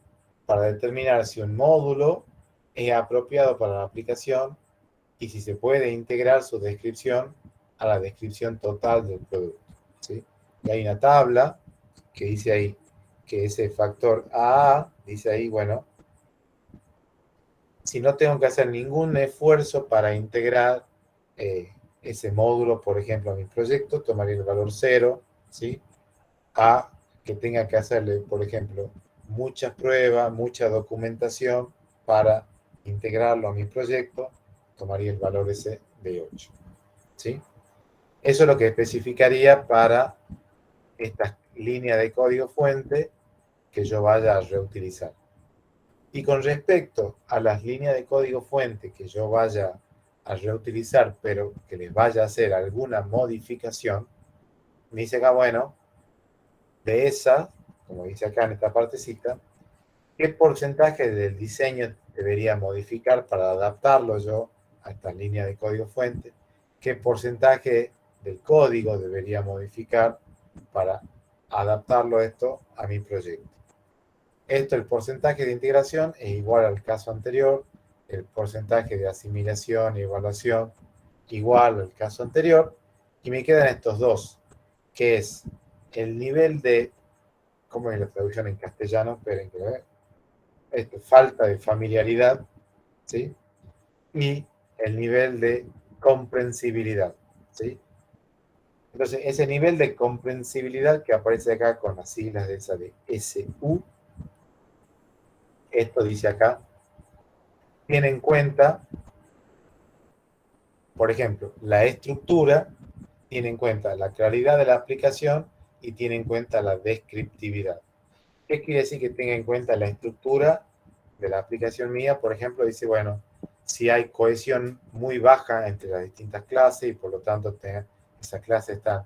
para determinar si un módulo es apropiado para la aplicación y si se puede integrar su descripción a la descripción total del producto, ¿sí? Y hay una tabla que dice ahí que ese factor AA, dice ahí, bueno, si no tengo que hacer ningún esfuerzo para integrar ese módulo, por ejemplo, a mi proyecto, tomaría el valor 0, ¿sí? A que tenga que hacerle, por ejemplo, muchas pruebas, mucha documentación para integrarlo a mi proyecto, tomaría el valor ese de 8, ¿sí? Eso es lo que especificaría para estas líneas de código fuente que yo vaya a reutilizar. Y con respecto a las líneas de código fuente que yo vaya a reutilizar, pero que les vaya a hacer alguna modificación, me dice acá, bueno, de esa, como dice acá en esta partecita, ¿qué porcentaje del diseño debería modificar para adaptarlo yo a esta línea de código fuente? ¿Qué porcentaje del código debería modificar para adaptarlo esto a mi proyecto? Esto, el porcentaje de integración es igual al caso anterior, el porcentaje de asimilación y evaluación igual al caso anterior, y me quedan estos dos, que es el nivel de, ¿cómo es la traducción en castellano? Esperen que lo vean. Falta de familiaridad, ¿sí? Y el nivel de comprensibilidad, ¿sí? Entonces, ese nivel de comprensibilidad que aparece acá con las siglas de esa de SU, esto dice acá, tiene en cuenta, por ejemplo, la estructura, tiene en cuenta la claridad de la aplicación y tiene en cuenta la descriptividad. ¿Qué quiere decir que tenga en cuenta la estructura de la aplicación mía? Por ejemplo, dice, bueno, si hay cohesión muy baja entre las distintas clases y por lo tanto esas clases están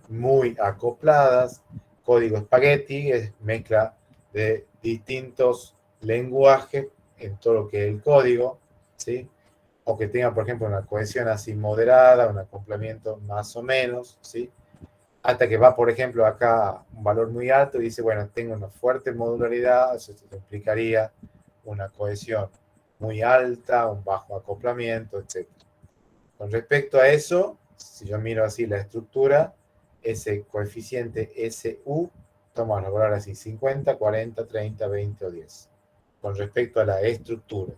muy acopladas, código espagueti es mezcla de distintos lenguajes en todo lo que es el código, ¿sí? O que tenga, por ejemplo, una cohesión así moderada, un acoplamiento más o menos, ¿sí? Hasta que va, por ejemplo, acá un valor muy alto y dice, bueno, tengo una fuerte modularidad, eso implicaría una cohesión muy alta, un bajo acoplamiento, etc. Con respecto a eso, si yo miro así la estructura, ese coeficiente SU, vamos a lograr así 50, 40, 30, 20 o 10. Con respecto a la estructura.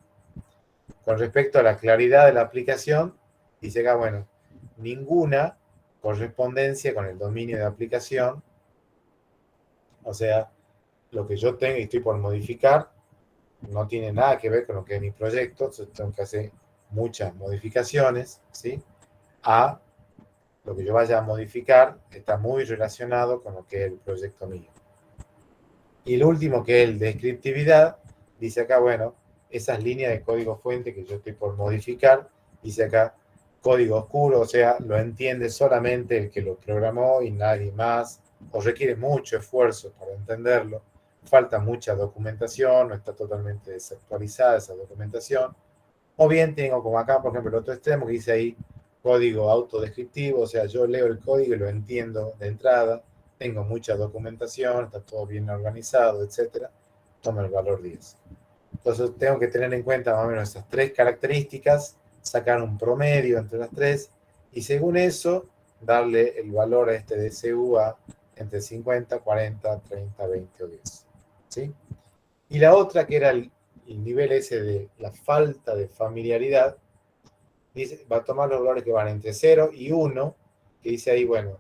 Con respecto a la claridad de la aplicación, dice acá, bueno, ninguna correspondencia con el dominio de aplicación, o sea, lo que yo tengo y estoy por modificar, no tiene nada que ver con lo que es mi proyecto, entonces tengo que hacer muchas modificaciones, ¿sí? A lo que yo vaya a modificar está muy relacionado con lo que es el proyecto mío. Y el último, que es el descriptividad, dice acá, bueno, esas líneas de código fuente que yo estoy por modificar, dice acá, código oscuro, o sea, lo entiende solamente el que lo programó y nadie más, o requiere mucho esfuerzo para entenderlo, falta mucha documentación, no está totalmente desactualizada esa documentación, o bien tengo como acá, por ejemplo, el otro extremo que dice ahí, código autodescriptivo, o sea, yo leo el código y lo entiendo de entrada, tengo mucha documentación, está todo bien organizado, etcétera, toma el valor 10. Entonces tengo que tener en cuenta más o menos esas tres características, sacar un promedio entre las tres y según eso darle el valor a este DCU a entre 50, 40, 30, 20 o 10. ¿Sí? Y la otra que era el nivel ese de la falta de familiaridad, dice, va a tomar los valores que van entre 0 y 1, que dice ahí, bueno,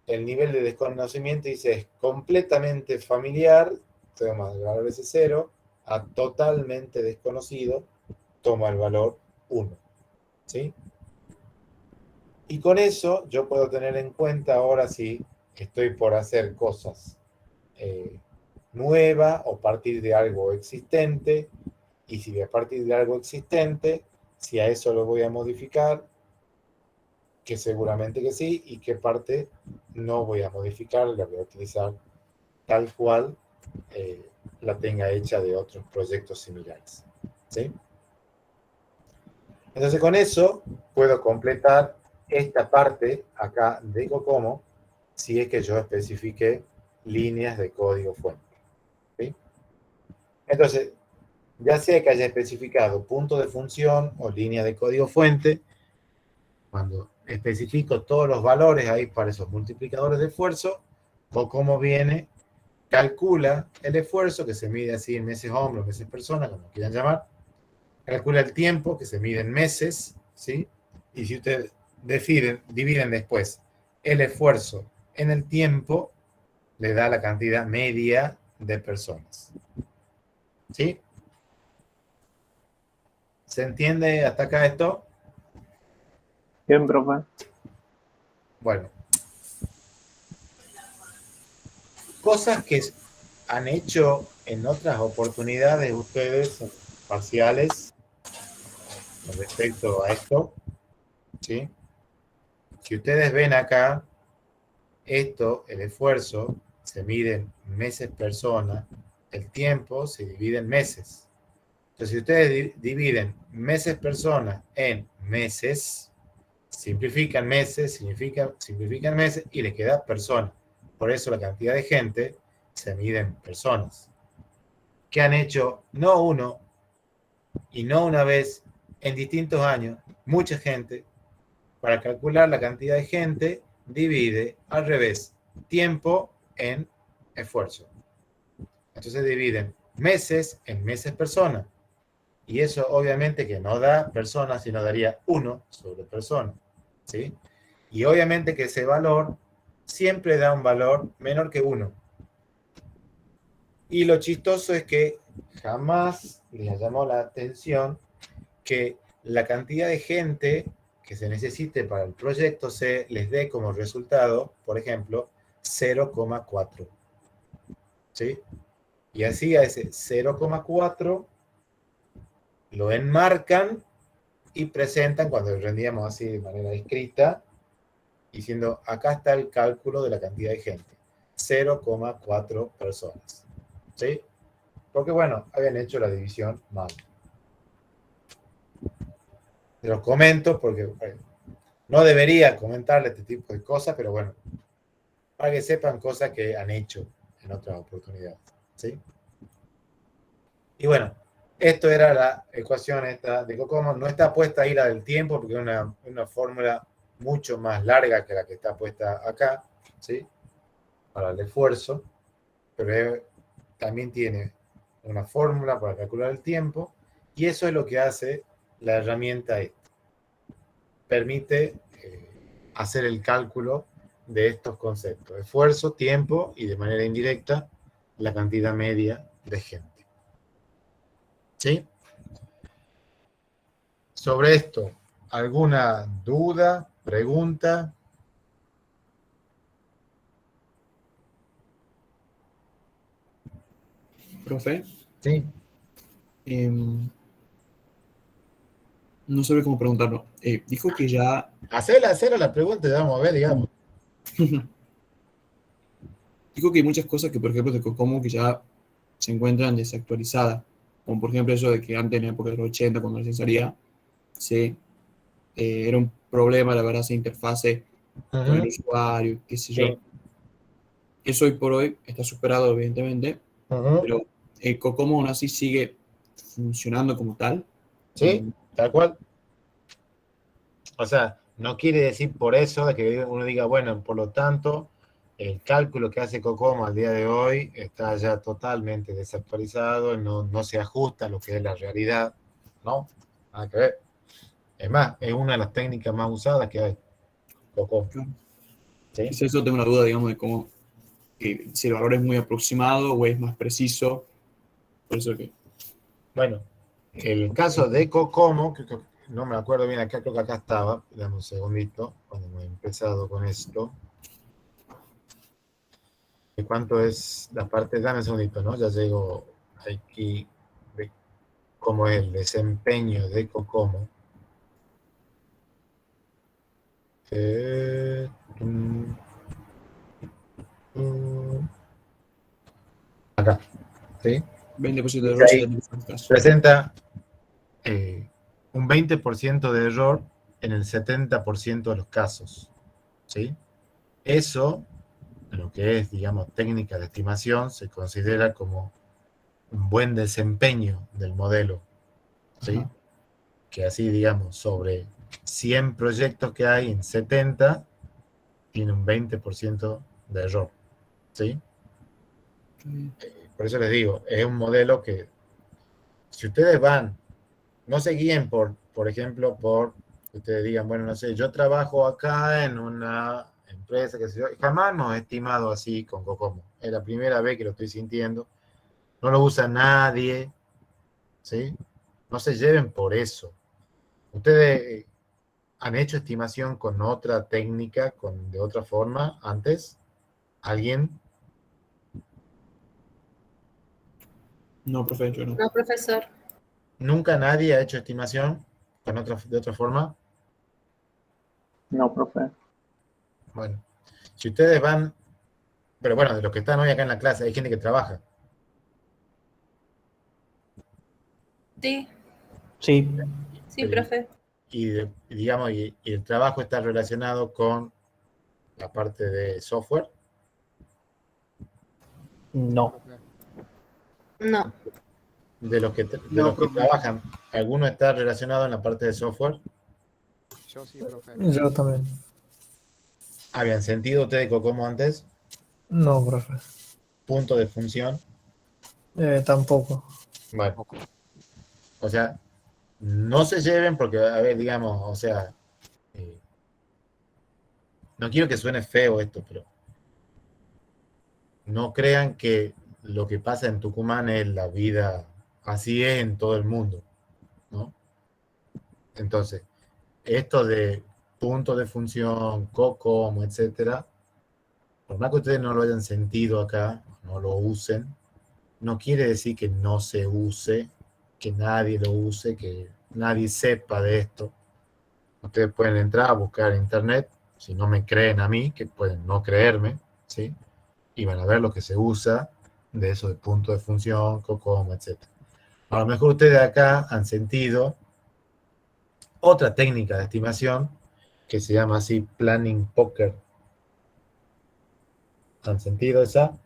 el nivel de desconocimiento dice es completamente familiar, toma el valor ese 0, a totalmente desconocido, toma el valor 1. ¿Sí? Y con eso yo puedo tener en cuenta ahora si estoy por hacer cosas nuevas o partir de algo existente, y si voy a partir de algo existente, si a eso lo voy a modificar, que seguramente que sí, y qué parte no voy a modificar, la voy a utilizar tal cual la tenga hecha de otros proyectos similares. ¿Sí? Entonces con eso puedo completar esta parte acá de Cocomo si es que yo especifique líneas de código fuente. ¿Sí? Entonces, ya sea que haya especificado punto de función o línea de código fuente, cuando especifico todos los valores ahí para esos multiplicadores de esfuerzo, Cocomo viene, calcula el esfuerzo, que se mide así en meses hombres, meses personas, como quieran llamar, calcula el tiempo, que se mide en meses, ¿sí? Y si ustedes dividen después el esfuerzo en el tiempo, le da la cantidad media de personas. ¿Sí? ¿Se entiende hasta acá esto? Bien, profe. Bueno. Cosas que han hecho en otras oportunidades ustedes en parciales con respecto a esto, ¿sí? Si ustedes ven acá, esto, el esfuerzo, se mide en meses persona, el tiempo se divide en meses. Entonces, si ustedes dividen meses persona en meses, simplifican meses, simplifican meses y les queda persona. Por eso la cantidad de gente se mide en personas. Que han hecho no uno y no una vez en distintos años, mucha gente, para calcular la cantidad de gente, divide al revés, tiempo en esfuerzo. Entonces dividen meses en meses persona. Y eso obviamente que no da persona, sino daría 1 sobre persona. ¿Sí? Y obviamente que ese valor siempre da un valor menor que 1. Y lo chistoso es que jamás les llamó la atención que la cantidad de gente que se necesite para el proyecto se les dé como resultado, por ejemplo, 0,4. ¿Sí? Y así a ese 0,4 lo enmarcan y presentan, cuando rendíamos así de manera escrita, diciendo, acá está el cálculo de la cantidad de gente, 0,4 personas. ¿Sí? Porque, bueno, habían hecho la división mal. Te los comento porque no debería comentarle este tipo de cosas, pero bueno, para que sepan cosas que han hecho en otras oportunidades. ¿Sí? Y bueno, esto era la ecuación esta de COCOMO. No está puesta ahí la del tiempo porque es una fórmula mucho más larga que la que está puesta acá, ¿sí? Para el esfuerzo, pero también tiene una fórmula para calcular el tiempo y eso es lo que hace la herramienta esta. Permite hacer el cálculo de estos conceptos: esfuerzo, tiempo y de manera indirecta la cantidad media de gente. ¿Sí? Sobre esto, ¿alguna duda, pregunta? Profe, Sí. no sabré cómo preguntarlo. Dijo que ya... Hacela la pregunta y vamos a ver, digamos. Dijo que hay muchas cosas que, por ejemplo, de Cocomo que ya se encuentran desactualizadas. Como por ejemplo eso de que antes, en la época de los 80, cuando se salía, era un problema, la verdad, esa interfase con el usuario, qué sé yo. Sí. Eso hoy por hoy está superado, evidentemente, pero Cocomo aún así sigue funcionando como tal. Sí, tal cual. O sea, no quiere decir por eso de que uno diga, bueno, por lo tanto, el cálculo que hace Cocomo al día de hoy está ya totalmente desactualizado, no se ajusta a lo que es la realidad, ¿no? Nada que ver. Es más, es una de las técnicas más usadas que hay, Cocomo. Claro. ¿Sí? Es eso, tengo una duda, digamos, de cómo, si el valor es muy aproximado o es más preciso. Por eso que... Bueno, el caso de Cocomo, que no me acuerdo bien acá, creo que acá estaba, dame un segundito, cuando me he empezado con esto. ¿De cuánto es la parte? Dame un segundito, ¿no? Ya llego aquí, de cómo es el desempeño de Cocomo. Acá, ¿sí? 20% de Dice error, ahí, 70% de caso. presenta un 20% de error en el 70% de los casos, ¿sí? Eso, lo que es, digamos, técnica de estimación, se considera como un buen desempeño del modelo, ¿sí? Ajá. Que así, digamos, sobre 100 proyectos que hay, en 70 tiene un 20% de error, ¿sí? Por eso les digo, es un modelo que, si ustedes van, no se guíen por ejemplo, por que ustedes digan, bueno, no sé, yo trabajo acá en una empresa que se yo, jamás hemos estimado así con Cocomo. Es la primera vez que lo estoy sintiendo. No lo usa nadie, ¿sí? No se lleven por eso. Ustedes han hecho estimación con otra técnica, de otra forma, antes. ¿Alguien? No, profe, yo no. No, profesor. ¿Nunca nadie ha hecho estimación de otra forma? No, profe. Bueno, si ustedes van, pero bueno, de los que están hoy acá en la clase, hay gente que trabaja. Sí, Sí. sí, profe. Digamos, y el trabajo está relacionado con la parte de software. No. No, De los que, No, los que profe. trabajan, ¿alguno está relacionado en la parte de software? Yo sí, profe. Yo también. ¿Habían sentido ustedes Cocomo antes? No, profe. Punto de función. Tampoco. Bueno, o sea, no se lleven porque, a ver, digamos, o sea, no quiero que suene feo esto, pero no crean que lo que pasa en Tucumán es la vida, así es en todo el mundo, ¿no? Entonces, esto de punto de función, COCOMO, etcétera, por más que ustedes no lo hayan sentido acá, no lo usen, no quiere decir que no se use, que nadie lo use, que nadie sepa de esto. Ustedes pueden entrar a buscar en internet, si no me creen a mí, que pueden no creerme, ¿sí? Y van a ver lo que se usa de eso de punto de función, COCOMO, etc. A lo mejor ustedes acá han sentido otra técnica de estimación que se llama así Planning Poker. ¿Han sentido esa?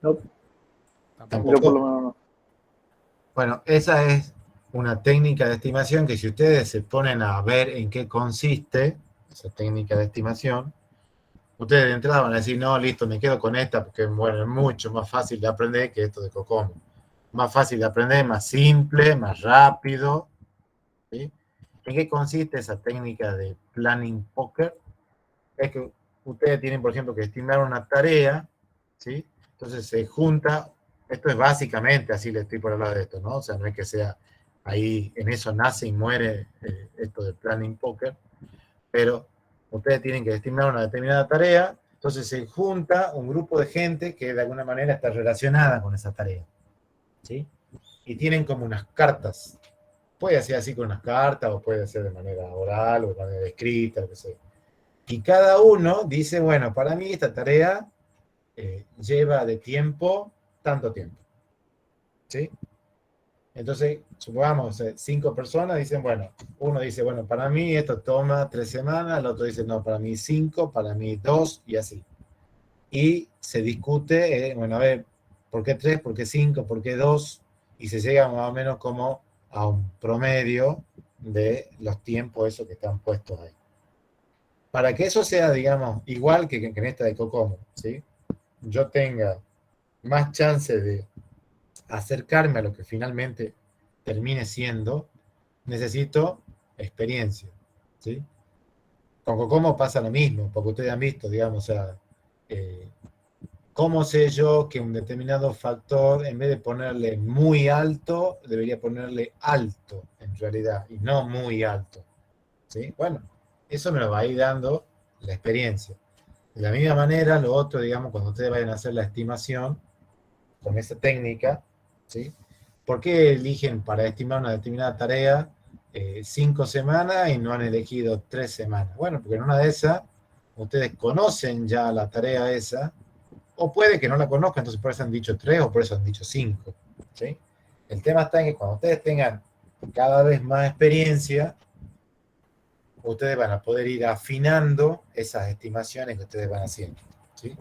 No, Tampoco. yo por lo menos no. Bueno, esa es una técnica de estimación que si ustedes se ponen a ver en qué consiste esa técnica de estimación, ustedes de entrada van a decir, no, listo, me quedo con esta porque bueno, es mucho más fácil de aprender que esto de COCOMO. Más fácil de aprender, más simple, más rápido. ¿Sí? ¿En qué consiste esa técnica de planning poker? Es que ustedes tienen, por ejemplo, que estimar una tarea, ¿sí? Entonces se junta, esto es básicamente, así le estoy por hablar de esto, ¿no? O sea, no es que sea ahí, en eso nace y muere esto de planning poker, pero ustedes tienen que estimar una determinada tarea, entonces se junta un grupo de gente que de alguna manera está relacionada con esa tarea, ¿sí? Y tienen como unas cartas. Puede ser así con unas cartas, o puede ser de manera oral, o de manera escrita, lo que sea. Y cada uno dice, bueno, para mí esta tarea lleva de tiempo tanto tiempo, ¿sí? Entonces, supongamos, 5 personas dicen, bueno, uno dice, bueno, para mí esto toma 3 semanas, el otro dice, no, para mí 5, para mí 2, y así. Y se discute, bueno, a ver, ¿por qué 3? ¿Por qué 5? ¿Por qué 2? Y se llega más o menos como a un promedio de los tiempos esos que están puestos ahí. Para que eso sea, digamos, igual que en esta de COCOMO, ¿sí? Yo tenga más chance de acercarme a lo que finalmente termine siendo, necesito experiencia, ¿sí? Con COCOMO pasa lo mismo, porque ustedes han visto, digamos, o sea, ¿cómo sé yo que un determinado factor, en vez de ponerle muy alto, debería ponerle alto, en realidad, y no muy alto? ¿Sí? Bueno, eso me lo va a ir dando la experiencia. De la misma manera, lo otro, digamos, cuando ustedes vayan a hacer la estimación con esa técnica, ¿sí? ¿Por qué eligen para estimar una determinada tarea 5 semanas y no han elegido 3 semanas? Bueno, porque en una de esas ustedes conocen ya la tarea esa, o puede que no la conozcan, entonces por eso han dicho 3 o por eso han dicho 5, ¿sí? El tema está en que cuando ustedes tengan cada vez más experiencia, ustedes van a poder ir afinando esas estimaciones que ustedes van haciendo, ¿sí?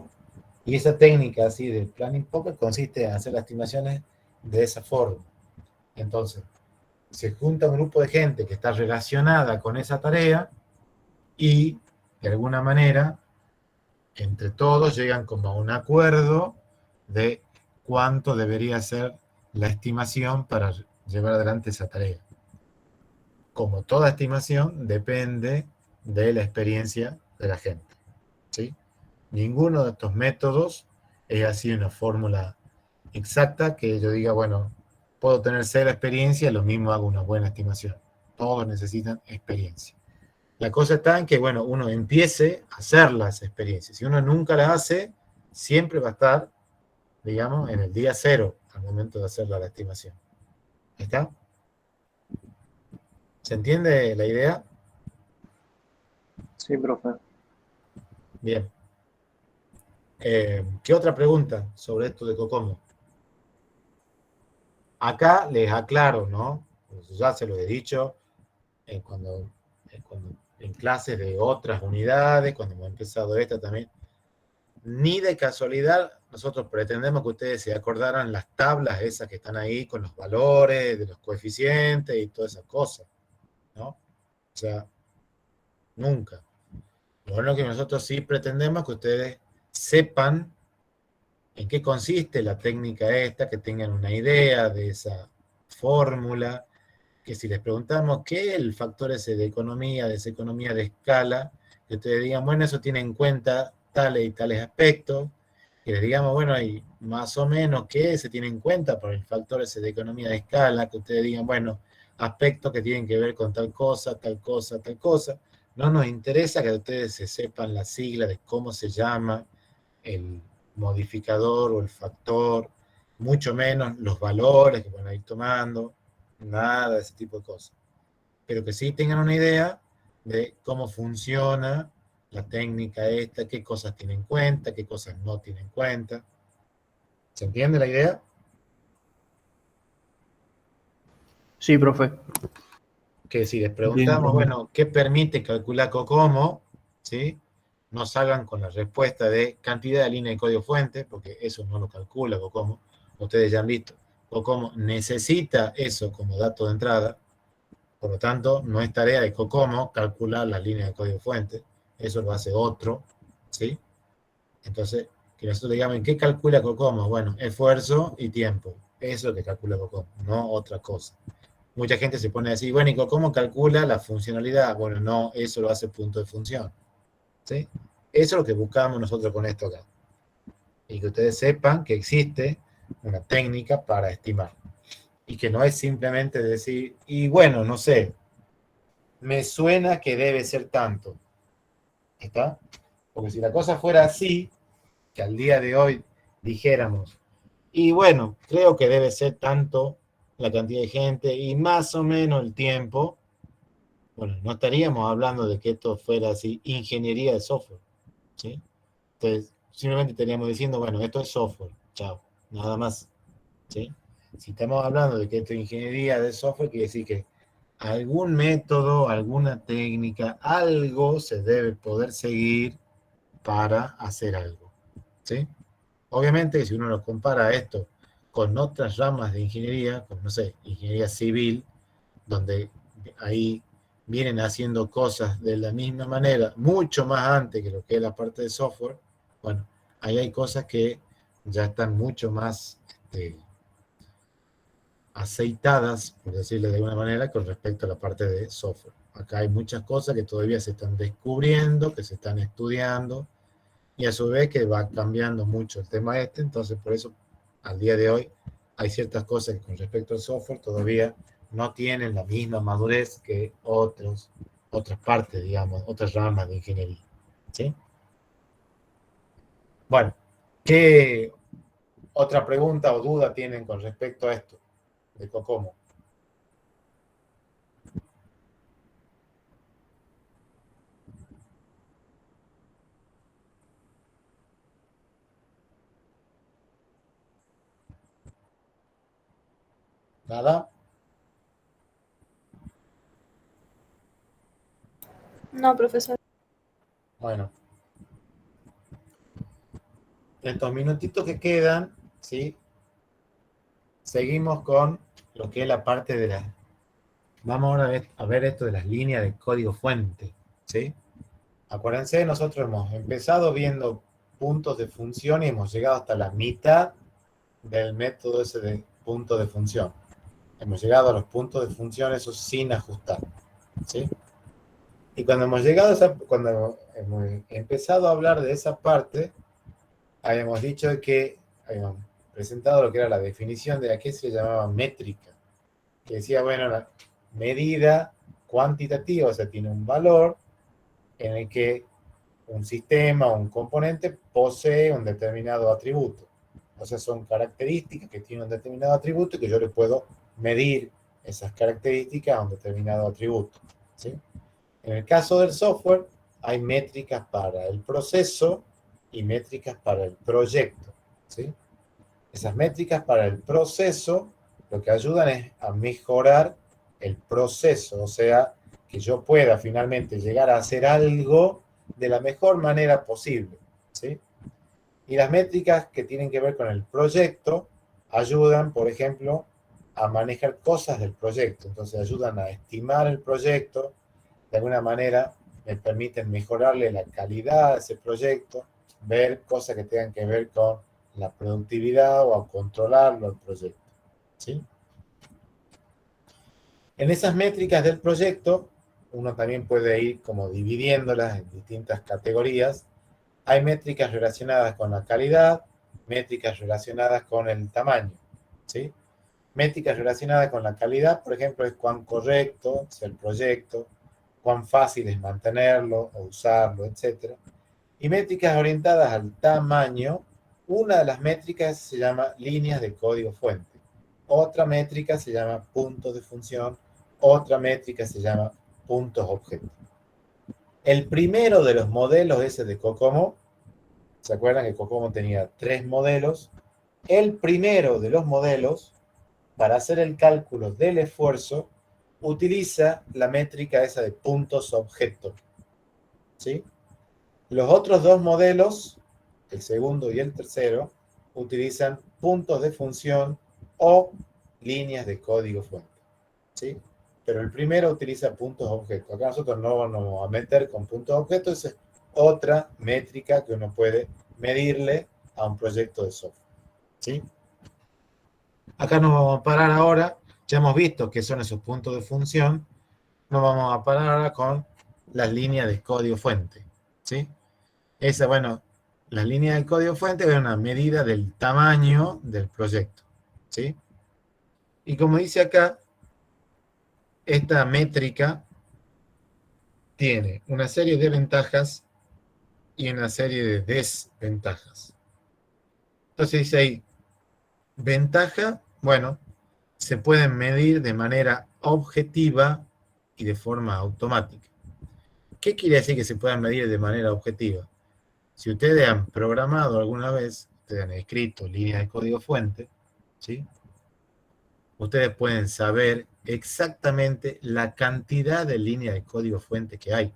Y esa técnica así de planning poker consiste en hacer las estimaciones de esa forma. Entonces, se junta un grupo de gente que está relacionada con esa tarea y, de alguna manera, entre todos llegan como a un acuerdo de cuánto debería ser la estimación para llevar adelante esa tarea. Como toda estimación, depende de la experiencia de la gente, ¿sí? Ninguno de estos métodos es así una fórmula exacta que yo diga, bueno, puedo tener cero experiencia, lo mismo hago una buena estimación. Todos necesitan experiencia. La cosa está en que, bueno, uno empiece a hacer las experiencias. Si uno nunca las hace, siempre va a estar, digamos, en el día cero al momento de hacer la estimación. ¿Está? ¿Se entiende la idea? Sí, profe. Bien. ¿Qué otra pregunta sobre esto de COCOMO? Acá les aclaro, ¿no? Pues ya se lo he dicho cuando en clases de otras unidades, cuando hemos empezado esta también. Ni de casualidad nosotros pretendemos que ustedes se acordaran las tablas esas que están ahí con los valores de los coeficientes y todas esas cosas, ¿no? O sea, nunca. Lo bueno que nosotros sí pretendemos es que ustedes sepan en qué consiste la técnica esta, que tengan una idea de esa fórmula, que si les preguntamos qué es el factor ese de economía, de esa economía de escala, que ustedes digan, bueno, eso tiene en cuenta tales y tales aspectos, que les digamos, bueno, y más o menos qué se tiene en cuenta por el factor ese de economía de escala, que ustedes digan, bueno, aspectos que tienen que ver con tal cosa, tal cosa, tal cosa. No nos interesa que ustedes se sepan la sigla de cómo se llama el modificador o el factor, mucho menos los valores que van a ir tomando, nada de ese tipo de cosas. Pero que sí tengan una idea de cómo funciona la técnica esta, qué cosas tiene en cuenta, qué cosas no tiene en cuenta. ¿Se entiende la idea? Sí, profe. Que si les Bien, preguntamos, profe. bueno, ¿qué permite calcular COCOMO? ¿Sí? No salgan con la respuesta de cantidad de línea de código fuente, porque eso no lo calcula COCOMO. Ustedes ya han visto. COCOMO necesita eso como dato de entrada. Por lo tanto, no es tarea de COCOMO calcular las líneas de código fuente. Eso lo hace otro. ¿Sí? Entonces, que nosotros digamos, ¿en qué calcula COCOMO? Bueno, esfuerzo y tiempo. Eso es lo que calcula COCOMO, no otra cosa. Mucha gente se pone a decir, bueno, ¿y cómo calcula la funcionalidad? Bueno, no, eso lo hace punto de función. ¿Sí? Eso es lo que buscamos nosotros con esto acá. Y que ustedes sepan que existe una técnica para estimar. Y que no es simplemente decir, y bueno, no sé, me suena que debe ser tanto. ¿Está? Porque si la cosa fuera así, que al día de hoy dijéramos, y bueno, creo que debe ser tanto la cantidad de gente y más o menos el tiempo, bueno, no estaríamos hablando de que esto fuera así, ingeniería de software, ¿sí? Entonces, simplemente estaríamos diciendo, bueno, esto es software, chao, nada más, ¿sí? Si estamos hablando de que esto es ingeniería de software, quiere decir que algún método, alguna técnica, algo se debe poder seguir para hacer algo, ¿sí? Obviamente, si uno lo compara esto con otras ramas de ingeniería, como no sé, ingeniería civil, donde ahí vienen haciendo cosas de la misma manera, mucho más antes que lo que es la parte de software, bueno, ahí hay cosas que ya están mucho más aceitadas, por decirlo de alguna manera, con respecto a la parte de software. Acá hay muchas cosas que todavía se están descubriendo, que se están estudiando, y a su vez que va cambiando mucho el tema entonces por eso al día de hoy hay ciertas cosas que con respecto al software todavía no tienen la misma madurez que otras partes, digamos, otras ramas de ingeniería. ¿Sí? Bueno, ¿qué otra pregunta o duda tienen con respecto a esto de COCOMO? ¿Nada? No, profesor. Bueno, estos minutitos que quedan, ¿sí? Seguimos con lo que es la parte de la... Vamos ahora a ver esto de las líneas de código fuente, ¿sí? Acuérdense, nosotros hemos empezado viendo puntos de función y hemos llegado hasta la mitad del método ese de punto de función. Hemos llegado a los puntos de función esos sin ajustar, ¿sí? Y cuando hemos llegado a cuando hemos empezado a hablar de esa parte, habíamos dicho que habíamos presentado lo que era la definición de la que se llamaba métrica, que decía, bueno, la medida cuantitativa, o sea, tiene un valor en el que un sistema o un componente posee un determinado atributo. O sea, son características que tienen un determinado atributo y que yo le puedo medir esas características a un determinado atributo, ¿sí? En el caso del software, hay métricas para el proceso y métricas para el proyecto, ¿sí? Esas métricas para el proceso lo que ayudan es a mejorar el proceso, o sea, que yo pueda finalmente llegar a hacer algo de la mejor manera posible, ¿sí? Y las métricas que tienen que ver con el proyecto ayudan, por ejemplo, a manejar cosas del proyecto. Entonces ayudan a estimar el proyecto, de alguna manera me permiten mejorarle la calidad a ese proyecto, ver cosas que tengan que ver con la productividad o a controlarlo al proyecto, ¿sí? En esas métricas del proyecto, uno también puede ir como dividiéndolas en distintas categorías. Hay métricas relacionadas con la calidad, métricas relacionadas con el tamaño, ¿sí? Métricas relacionadas con la calidad, por ejemplo, es cuán correcto es el proyecto, cuán fácil es mantenerlo o usarlo, etc. Y métricas orientadas al tamaño, una de las métricas se llama líneas de código fuente. Otra métrica se llama puntos de función, otra métrica se llama puntos objeto. El primero de los modelos ese de COCOMO, ¿se acuerdan que COCOMO tenía 3 modelos? El primero de los modelos, para hacer el cálculo del esfuerzo, utiliza la métrica esa de puntos objeto, ¿sí? Los otros 2 modelos, el segundo y el tercero, utilizan puntos de función o líneas de código fuente, ¿sí? Pero el primero utiliza puntos objeto. Acá nosotros no nos vamos a meter con puntos objeto, esa es otra métrica que uno puede medirle a un proyecto de software, ¿sí? Acá nos vamos a parar ahora, ya hemos visto qué son esos puntos de función, nos vamos a parar ahora con las líneas de código fuente, ¿sí? Esa, bueno, las líneas de código fuente es una medida del tamaño del proyecto, ¿sí? Y como dice acá, esta métrica tiene una serie de ventajas y una serie de desventajas. Entonces dice ahí, ventaja, bueno, se pueden medir de manera objetiva y de forma automática. ¿Qué quiere decir que se puedan medir de manera objetiva? Si ustedes han programado alguna vez, ustedes han escrito líneas de código fuente, ¿sí? Ustedes pueden saber exactamente la cantidad de líneas de código fuente que hay.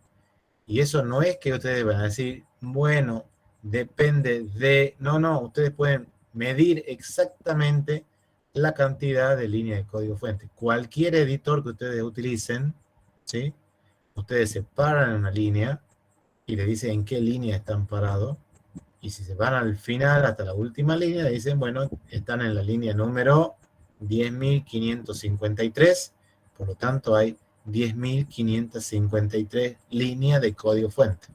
Y eso no es que ustedes van a decir, bueno, depende de... No, ustedes pueden medir exactamente la cantidad de líneas de código fuente. Cualquier editor que ustedes utilicen, ¿sí? Ustedes se paran en una línea y le dicen en qué línea están parados. Y si se van al final, hasta la última línea, le dicen, bueno, están en la línea número 10.553, por lo tanto hay 10.553 líneas de código fuente.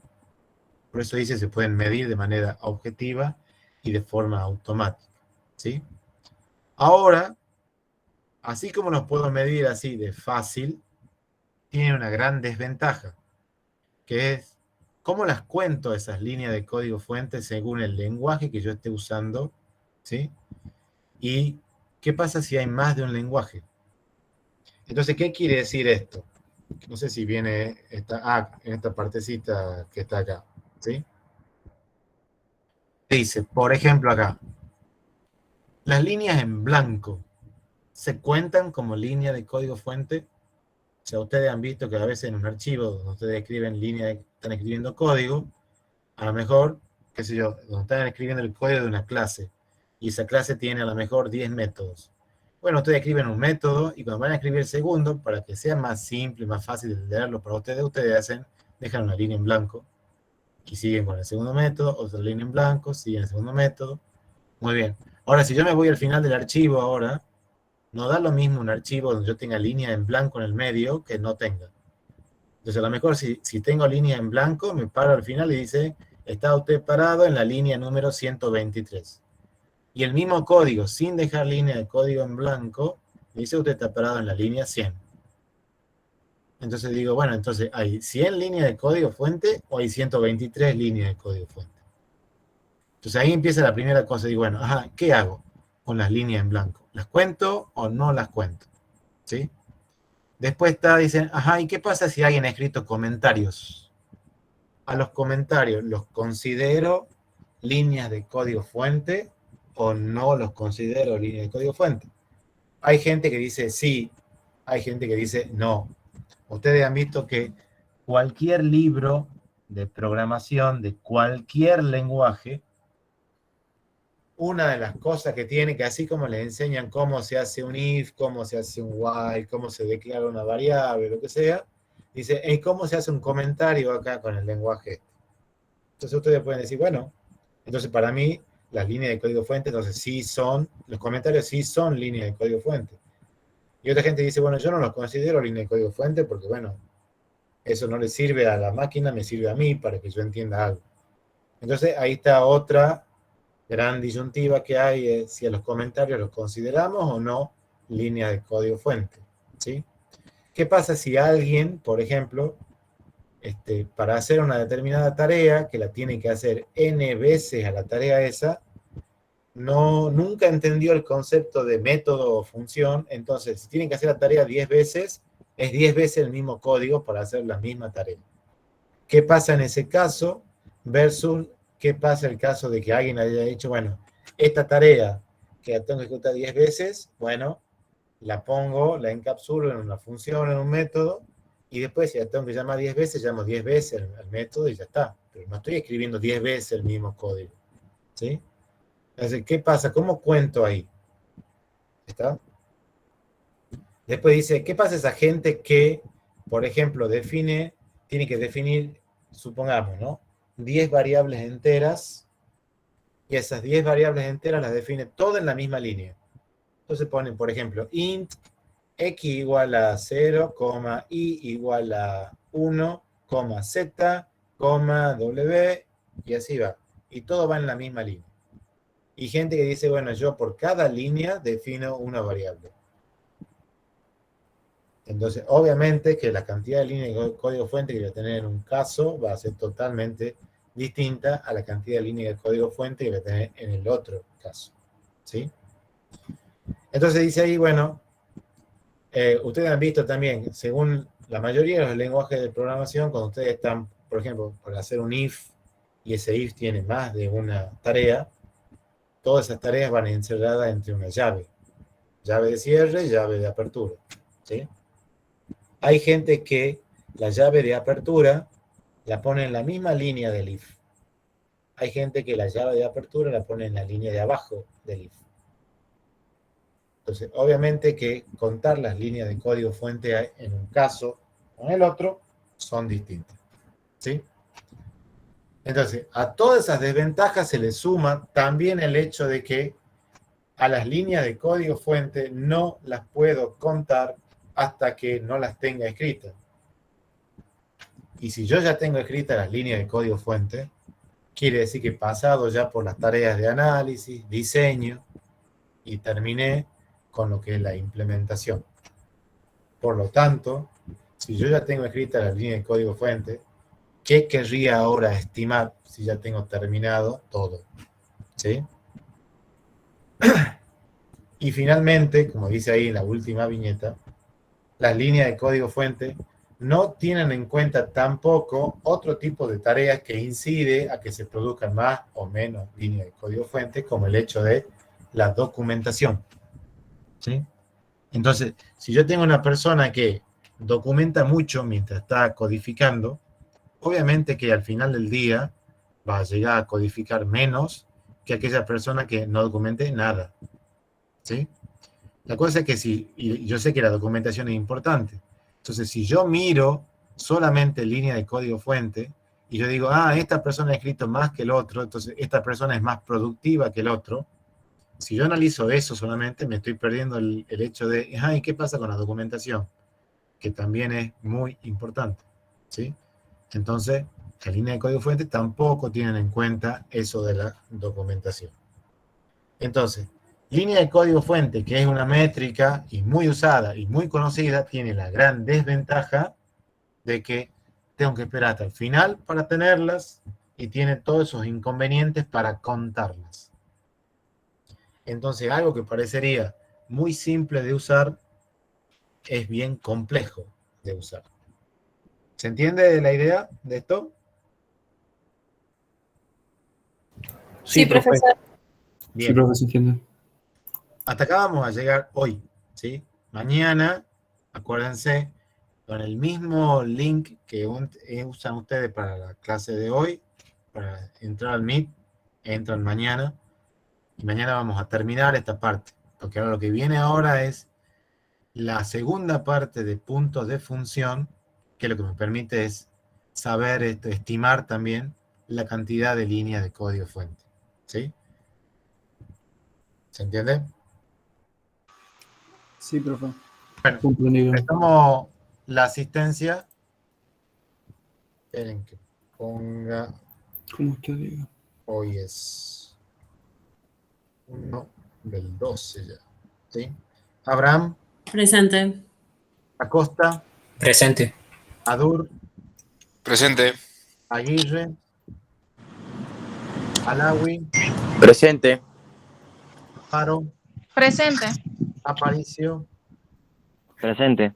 Por eso dice, se pueden medir de manera objetiva y de forma automática, ¿sí? Ahora, así como los puedo medir así de fácil, tiene una gran desventaja, que es cómo las cuento esas líneas de código fuente según el lenguaje que yo esté usando, ¿sí? Y qué pasa si hay más de un lenguaje. Entonces, ¿qué quiere decir esto? No sé si viene en esta partecita que está acá, ¿sí? Dice, por ejemplo acá, las líneas en blanco se cuentan como línea de código fuente. O sea, ustedes han visto que a veces en un archivo donde ustedes escriben están escribiendo código, a lo mejor, qué sé yo, donde están escribiendo el código de una clase, y esa clase tiene a lo mejor 10 métodos. Bueno, ustedes escriben un método, y cuando van a escribir el segundo, para que sea más simple, más fácil de leerlo para ustedes dejan una línea en blanco, y siguen con el segundo método, otra línea en blanco, siguen el segundo método. Muy bien. Ahora, si yo me voy al final del archivo ahora, no da lo mismo un archivo donde yo tenga línea en blanco en el medio que no tenga. Entonces, a lo mejor si tengo línea en blanco, me paro al final y dice, está usted parado en la línea número 123. Y el mismo código, sin dejar línea de código en blanco, dice usted está parado en la línea 100. Entonces digo, bueno, entonces hay 100 líneas de código fuente o hay 123 líneas de código fuente. Entonces ahí empieza la primera cosa. Digo, bueno, ajá, ¿qué hago con las líneas en blanco? ¿Las cuento o no las cuento? ¿Sí? Después dicen, ajá, ¿y qué pasa si alguien ha escrito comentarios? A los comentarios, ¿los considero líneas de código fuente o no los considero líneas de código fuente? Hay gente que dice sí, hay gente que dice no. Ustedes han visto que cualquier libro de programación de cualquier lenguaje, una de las cosas que tiene, que así como les enseñan cómo se hace un if, cómo se hace un while, cómo se declara una variable, lo que sea, dice, ¿y cómo se hace un comentario acá con el lenguaje? Entonces ustedes pueden decir, bueno, entonces para mí las líneas de código fuente, entonces sí son, los comentarios sí son líneas de código fuente. Y otra gente dice, bueno, yo no los considero líneas de código fuente porque, bueno, eso no le sirve a la máquina, me sirve a mí para que yo entienda algo. Entonces ahí está otra gran disyuntiva que hay, es si a los comentarios los consideramos o no líneas de código fuente, ¿sí? ¿Qué pasa si alguien, por ejemplo, para hacer una determinada tarea, que la tiene que hacer n veces a la tarea esa, nunca entendió el concepto de método o función? Entonces, si tienen que hacer la tarea 10 veces, es 10 veces el mismo código para hacer la misma tarea. ¿Qué pasa en ese caso? Versus, ¿qué pasa en el caso de que alguien haya dicho, bueno, esta tarea que la tengo que ejecutar 10 veces, bueno, la pongo, la encapsulo en una función, en un método, y después si la tengo que llamar 10 veces, llamo 10 veces al método y ya está. Pero no estoy escribiendo 10 veces el mismo código, ¿sí? Entonces, ¿qué pasa? ¿Cómo cuento ahí? ¿Está? Después dice, ¿qué pasa esa gente que, por ejemplo, tiene que definir, supongamos, ¿no? 10 variables enteras, y esas 10 variables enteras las define todo en la misma línea. Entonces ponen, por ejemplo, int x igual a 0, y igual a 1, z, w, y así va. Y todo va en la misma línea. Y gente que dice, bueno, yo por cada línea defino una variable. Entonces, obviamente que la cantidad de líneas de código fuente que voy a tener en un caso va a ser totalmente distinta a la cantidad de líneas de código fuente que voy a tener en el otro caso, ¿sí? Entonces dice ahí, bueno, ustedes han visto también, según la mayoría de los lenguajes de programación, cuando ustedes están, por ejemplo, por hacer un if, y ese if tiene más de una tarea, todas esas tareas van encerradas entre una llave. Llave de cierre, llave de apertura, ¿sí? Hay gente que la llave de apertura la pone en la misma línea del if. Hay gente que la llave de apertura la pone en la línea de abajo del if. Entonces, obviamente que contar las líneas de código fuente en un caso o en el otro son distintas, ¿sí? Entonces, a todas esas desventajas se le suma también el hecho de que a las líneas de código fuente no las puedo contar hasta que no las tenga escritas. Y si yo ya tengo escritas las líneas de código fuente, quiere decir que he pasado ya por las tareas de análisis, diseño, y terminé con lo que es la implementación. Por lo tanto, si yo ya tengo escritas las líneas de código fuente, ¿qué querría ahora estimar si ya tengo terminado todo? ¿Sí? Y finalmente, como dice ahí en la última viñeta, las líneas de código fuente no tienen en cuenta tampoco otro tipo de tareas que incide a que se produzcan más o menos líneas de código fuente, como el hecho de la documentación, ¿sí? Entonces, si yo tengo una persona que documenta mucho mientras está codificando, obviamente que al final del día va a llegar a codificar menos que aquella persona que no documente nada, ¿sí? La cosa es que y yo sé que la documentación es importante, entonces si yo miro solamente línea de código fuente, y yo digo, esta persona ha escrito más que el otro, entonces esta persona es más productiva que el otro, si yo analizo eso solamente, me estoy perdiendo el hecho de, ¿y qué pasa con la documentación? Que también es muy importante, ¿sí? Entonces, la línea de código fuente tampoco tienen en cuenta eso de la documentación. Entonces, línea de código fuente, que es una métrica y muy usada y muy conocida, tiene la gran desventaja de que tengo que esperar hasta el final para tenerlas y tiene todos esos inconvenientes para contarlas. Entonces, algo que parecería muy simple de usar es bien complejo de usar. ¿Se entiende la idea de esto? Sí, profesor. Sí, Bien. profe, se entiende. Hasta acá vamos a llegar hoy, ¿sí? Mañana, acuérdense, con el mismo link que usan ustedes para la clase de hoy, para entrar al Meet, entran mañana, y mañana vamos a terminar esta parte, porque ahora lo que viene ahora es la segunda parte de puntos de función, que lo que me permite es saber, estimar también la cantidad de líneas de código fuente, ¿sí? ¿Se entiende? Sí, profe. Bueno, Comprendido. empezamos la asistencia. Esperen que ponga, Como usted diga. hoy es 1 del 12 ya, ¿sí? Abraham, Presente. Acosta, Presente. Adur, Presente. Aguirre, Alawi, Presente. Faro, Presente. Aparicio, Presente.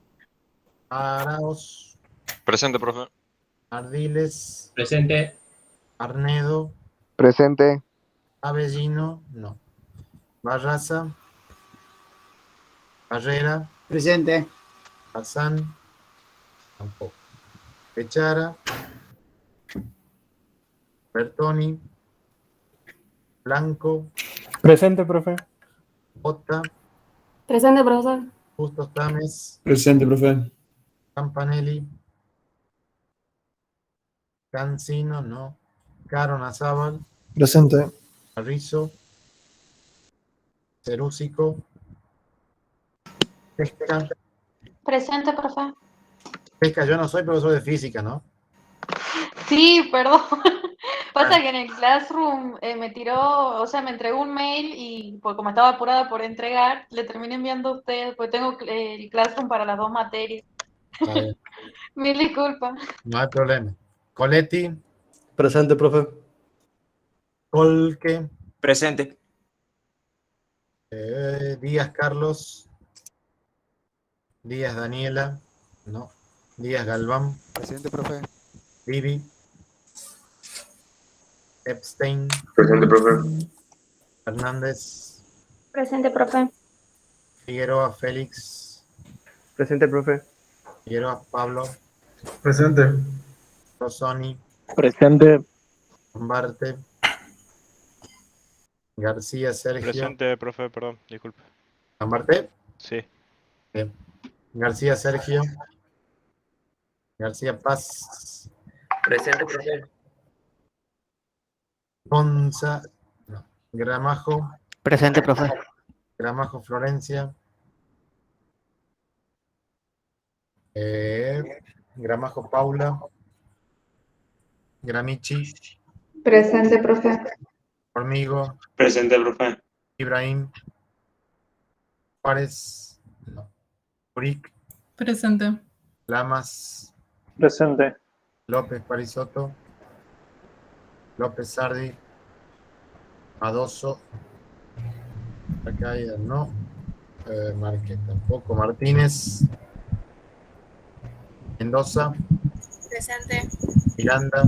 Araos, Presente, profe. Ardiles, Presente. Arnedo, Presente. Avellino, no. Barraza, Barrera, Presente. Hassan, tampoco. Pechara, Bertoni, Blanco, Presente, profe. Botta, Presente, profesor. Justo Tames, Presente, profe. Campanelli, Cancino, no. Caro Nazábal, Presente. Carrizo, Cerúsico, Pesca. Presente, profe. Pesca, yo no soy profesor de física, ¿no? Sí, perdón. Pasa que en el Classroom me tiró, o sea, me entregó un mail y pues, como estaba apurada por entregar, le terminé enviando a usted, pues tengo el Classroom para las 2 materias. Está bien, Mil disculpas. no hay problema. Coletti, Presente, profe. Colque, Presente. Díaz Carlos, Díaz Daniela, no. Díaz Galván, Presente, profe. Vivi, Epstein, Presente, profe. Fernández, Presente, profe. Figueroa Félix, Presente, profe. Figueroa Pablo, Presente. Rosoni, Presente. Lombarte, García Sergio, Presente, profe, perdón, disculpe. Lombarte, Sí. bien. García Sergio, García Paz, Presente, profe. Ponza, no. Gramajo, Presente, profe. Gramajo Florencia, Gramajo Paula, Gramichi, Presente, profe. Hormigo, Presente, profe. Ibrahim, Juárez, no. Uric, Presente. Lamas, Presente. López Parisoto, López Sardi, Madoso, Cacaida no, Márquez tampoco, Martínez, Mendoza, Presente. Miranda,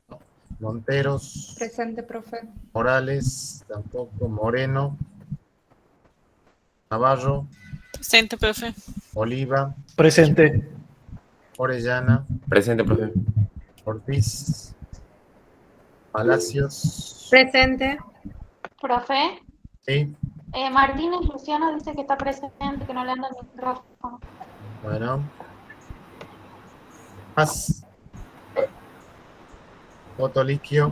no. Monteros, Presente, profe. Morales, tampoco, Moreno, Navarro, Presente, profe. Oliva, Presente. Orellana, Presente, profe. Ortiz, Palacios, Presente. Profe. sí, Martínez Luciano dice que está presente, que no le anda el micrófono. bueno, Paz, Otoliquio,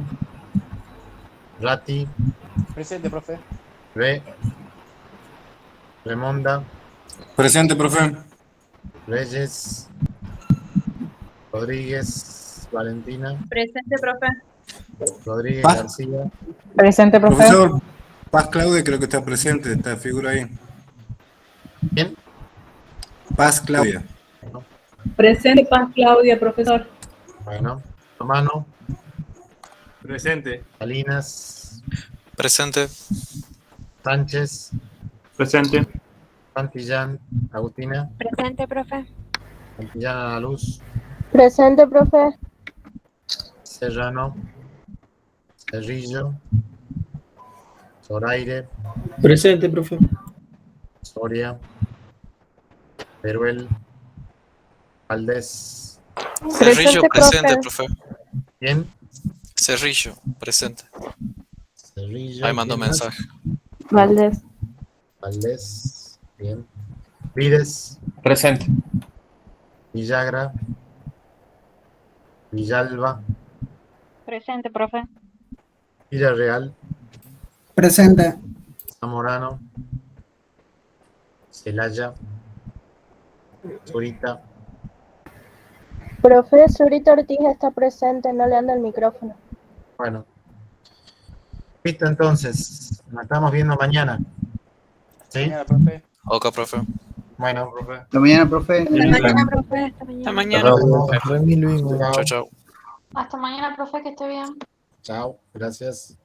Ratti, Presente, profe. Re, Remonda, Presente, profe. Reyes, Rodríguez, Valentina, Presente, profe. Rodríguez Paz. García, Presente, Profesor, Paz Claudia creo que está presente, está figura ahí. ¿quién? Paz Claudia. Presente Paz Claudia, profesor. Bueno, Romano, Presente. Salinas, Presente. Sánchez, Presente. Santillán, Agustina, Presente, profe. Santillán a la luz, Presente, profe. Serrano, Cerrillo, Zoraire, Presente, profe. Soria, Teruel, Valdés. Cerrillo, presente, Presente, profe. ¿Quién? Cerrillo, presente. Cerrillo. Ahí mandó ¿quién más? mensaje. Valdés. Valdés. Bien. Vides, Presente. Villagra, Villalba, Presente, profe. Villarreal, Presente. Zamorano, Celaya, Zurita. Profe, Zurita Ortiz está presente, no le anda el micrófono. Bueno. Listo, entonces. Nos estamos viendo mañana. ¿Sí? profe. Ok, profe. Bueno. Hasta mañana, profe. Hasta mañana, profe. Hasta Hasta mañana. mañana. Remil Bingo. Chao. Chao, chao. Hasta mañana, profe, que esté bien. Chao. Gracias.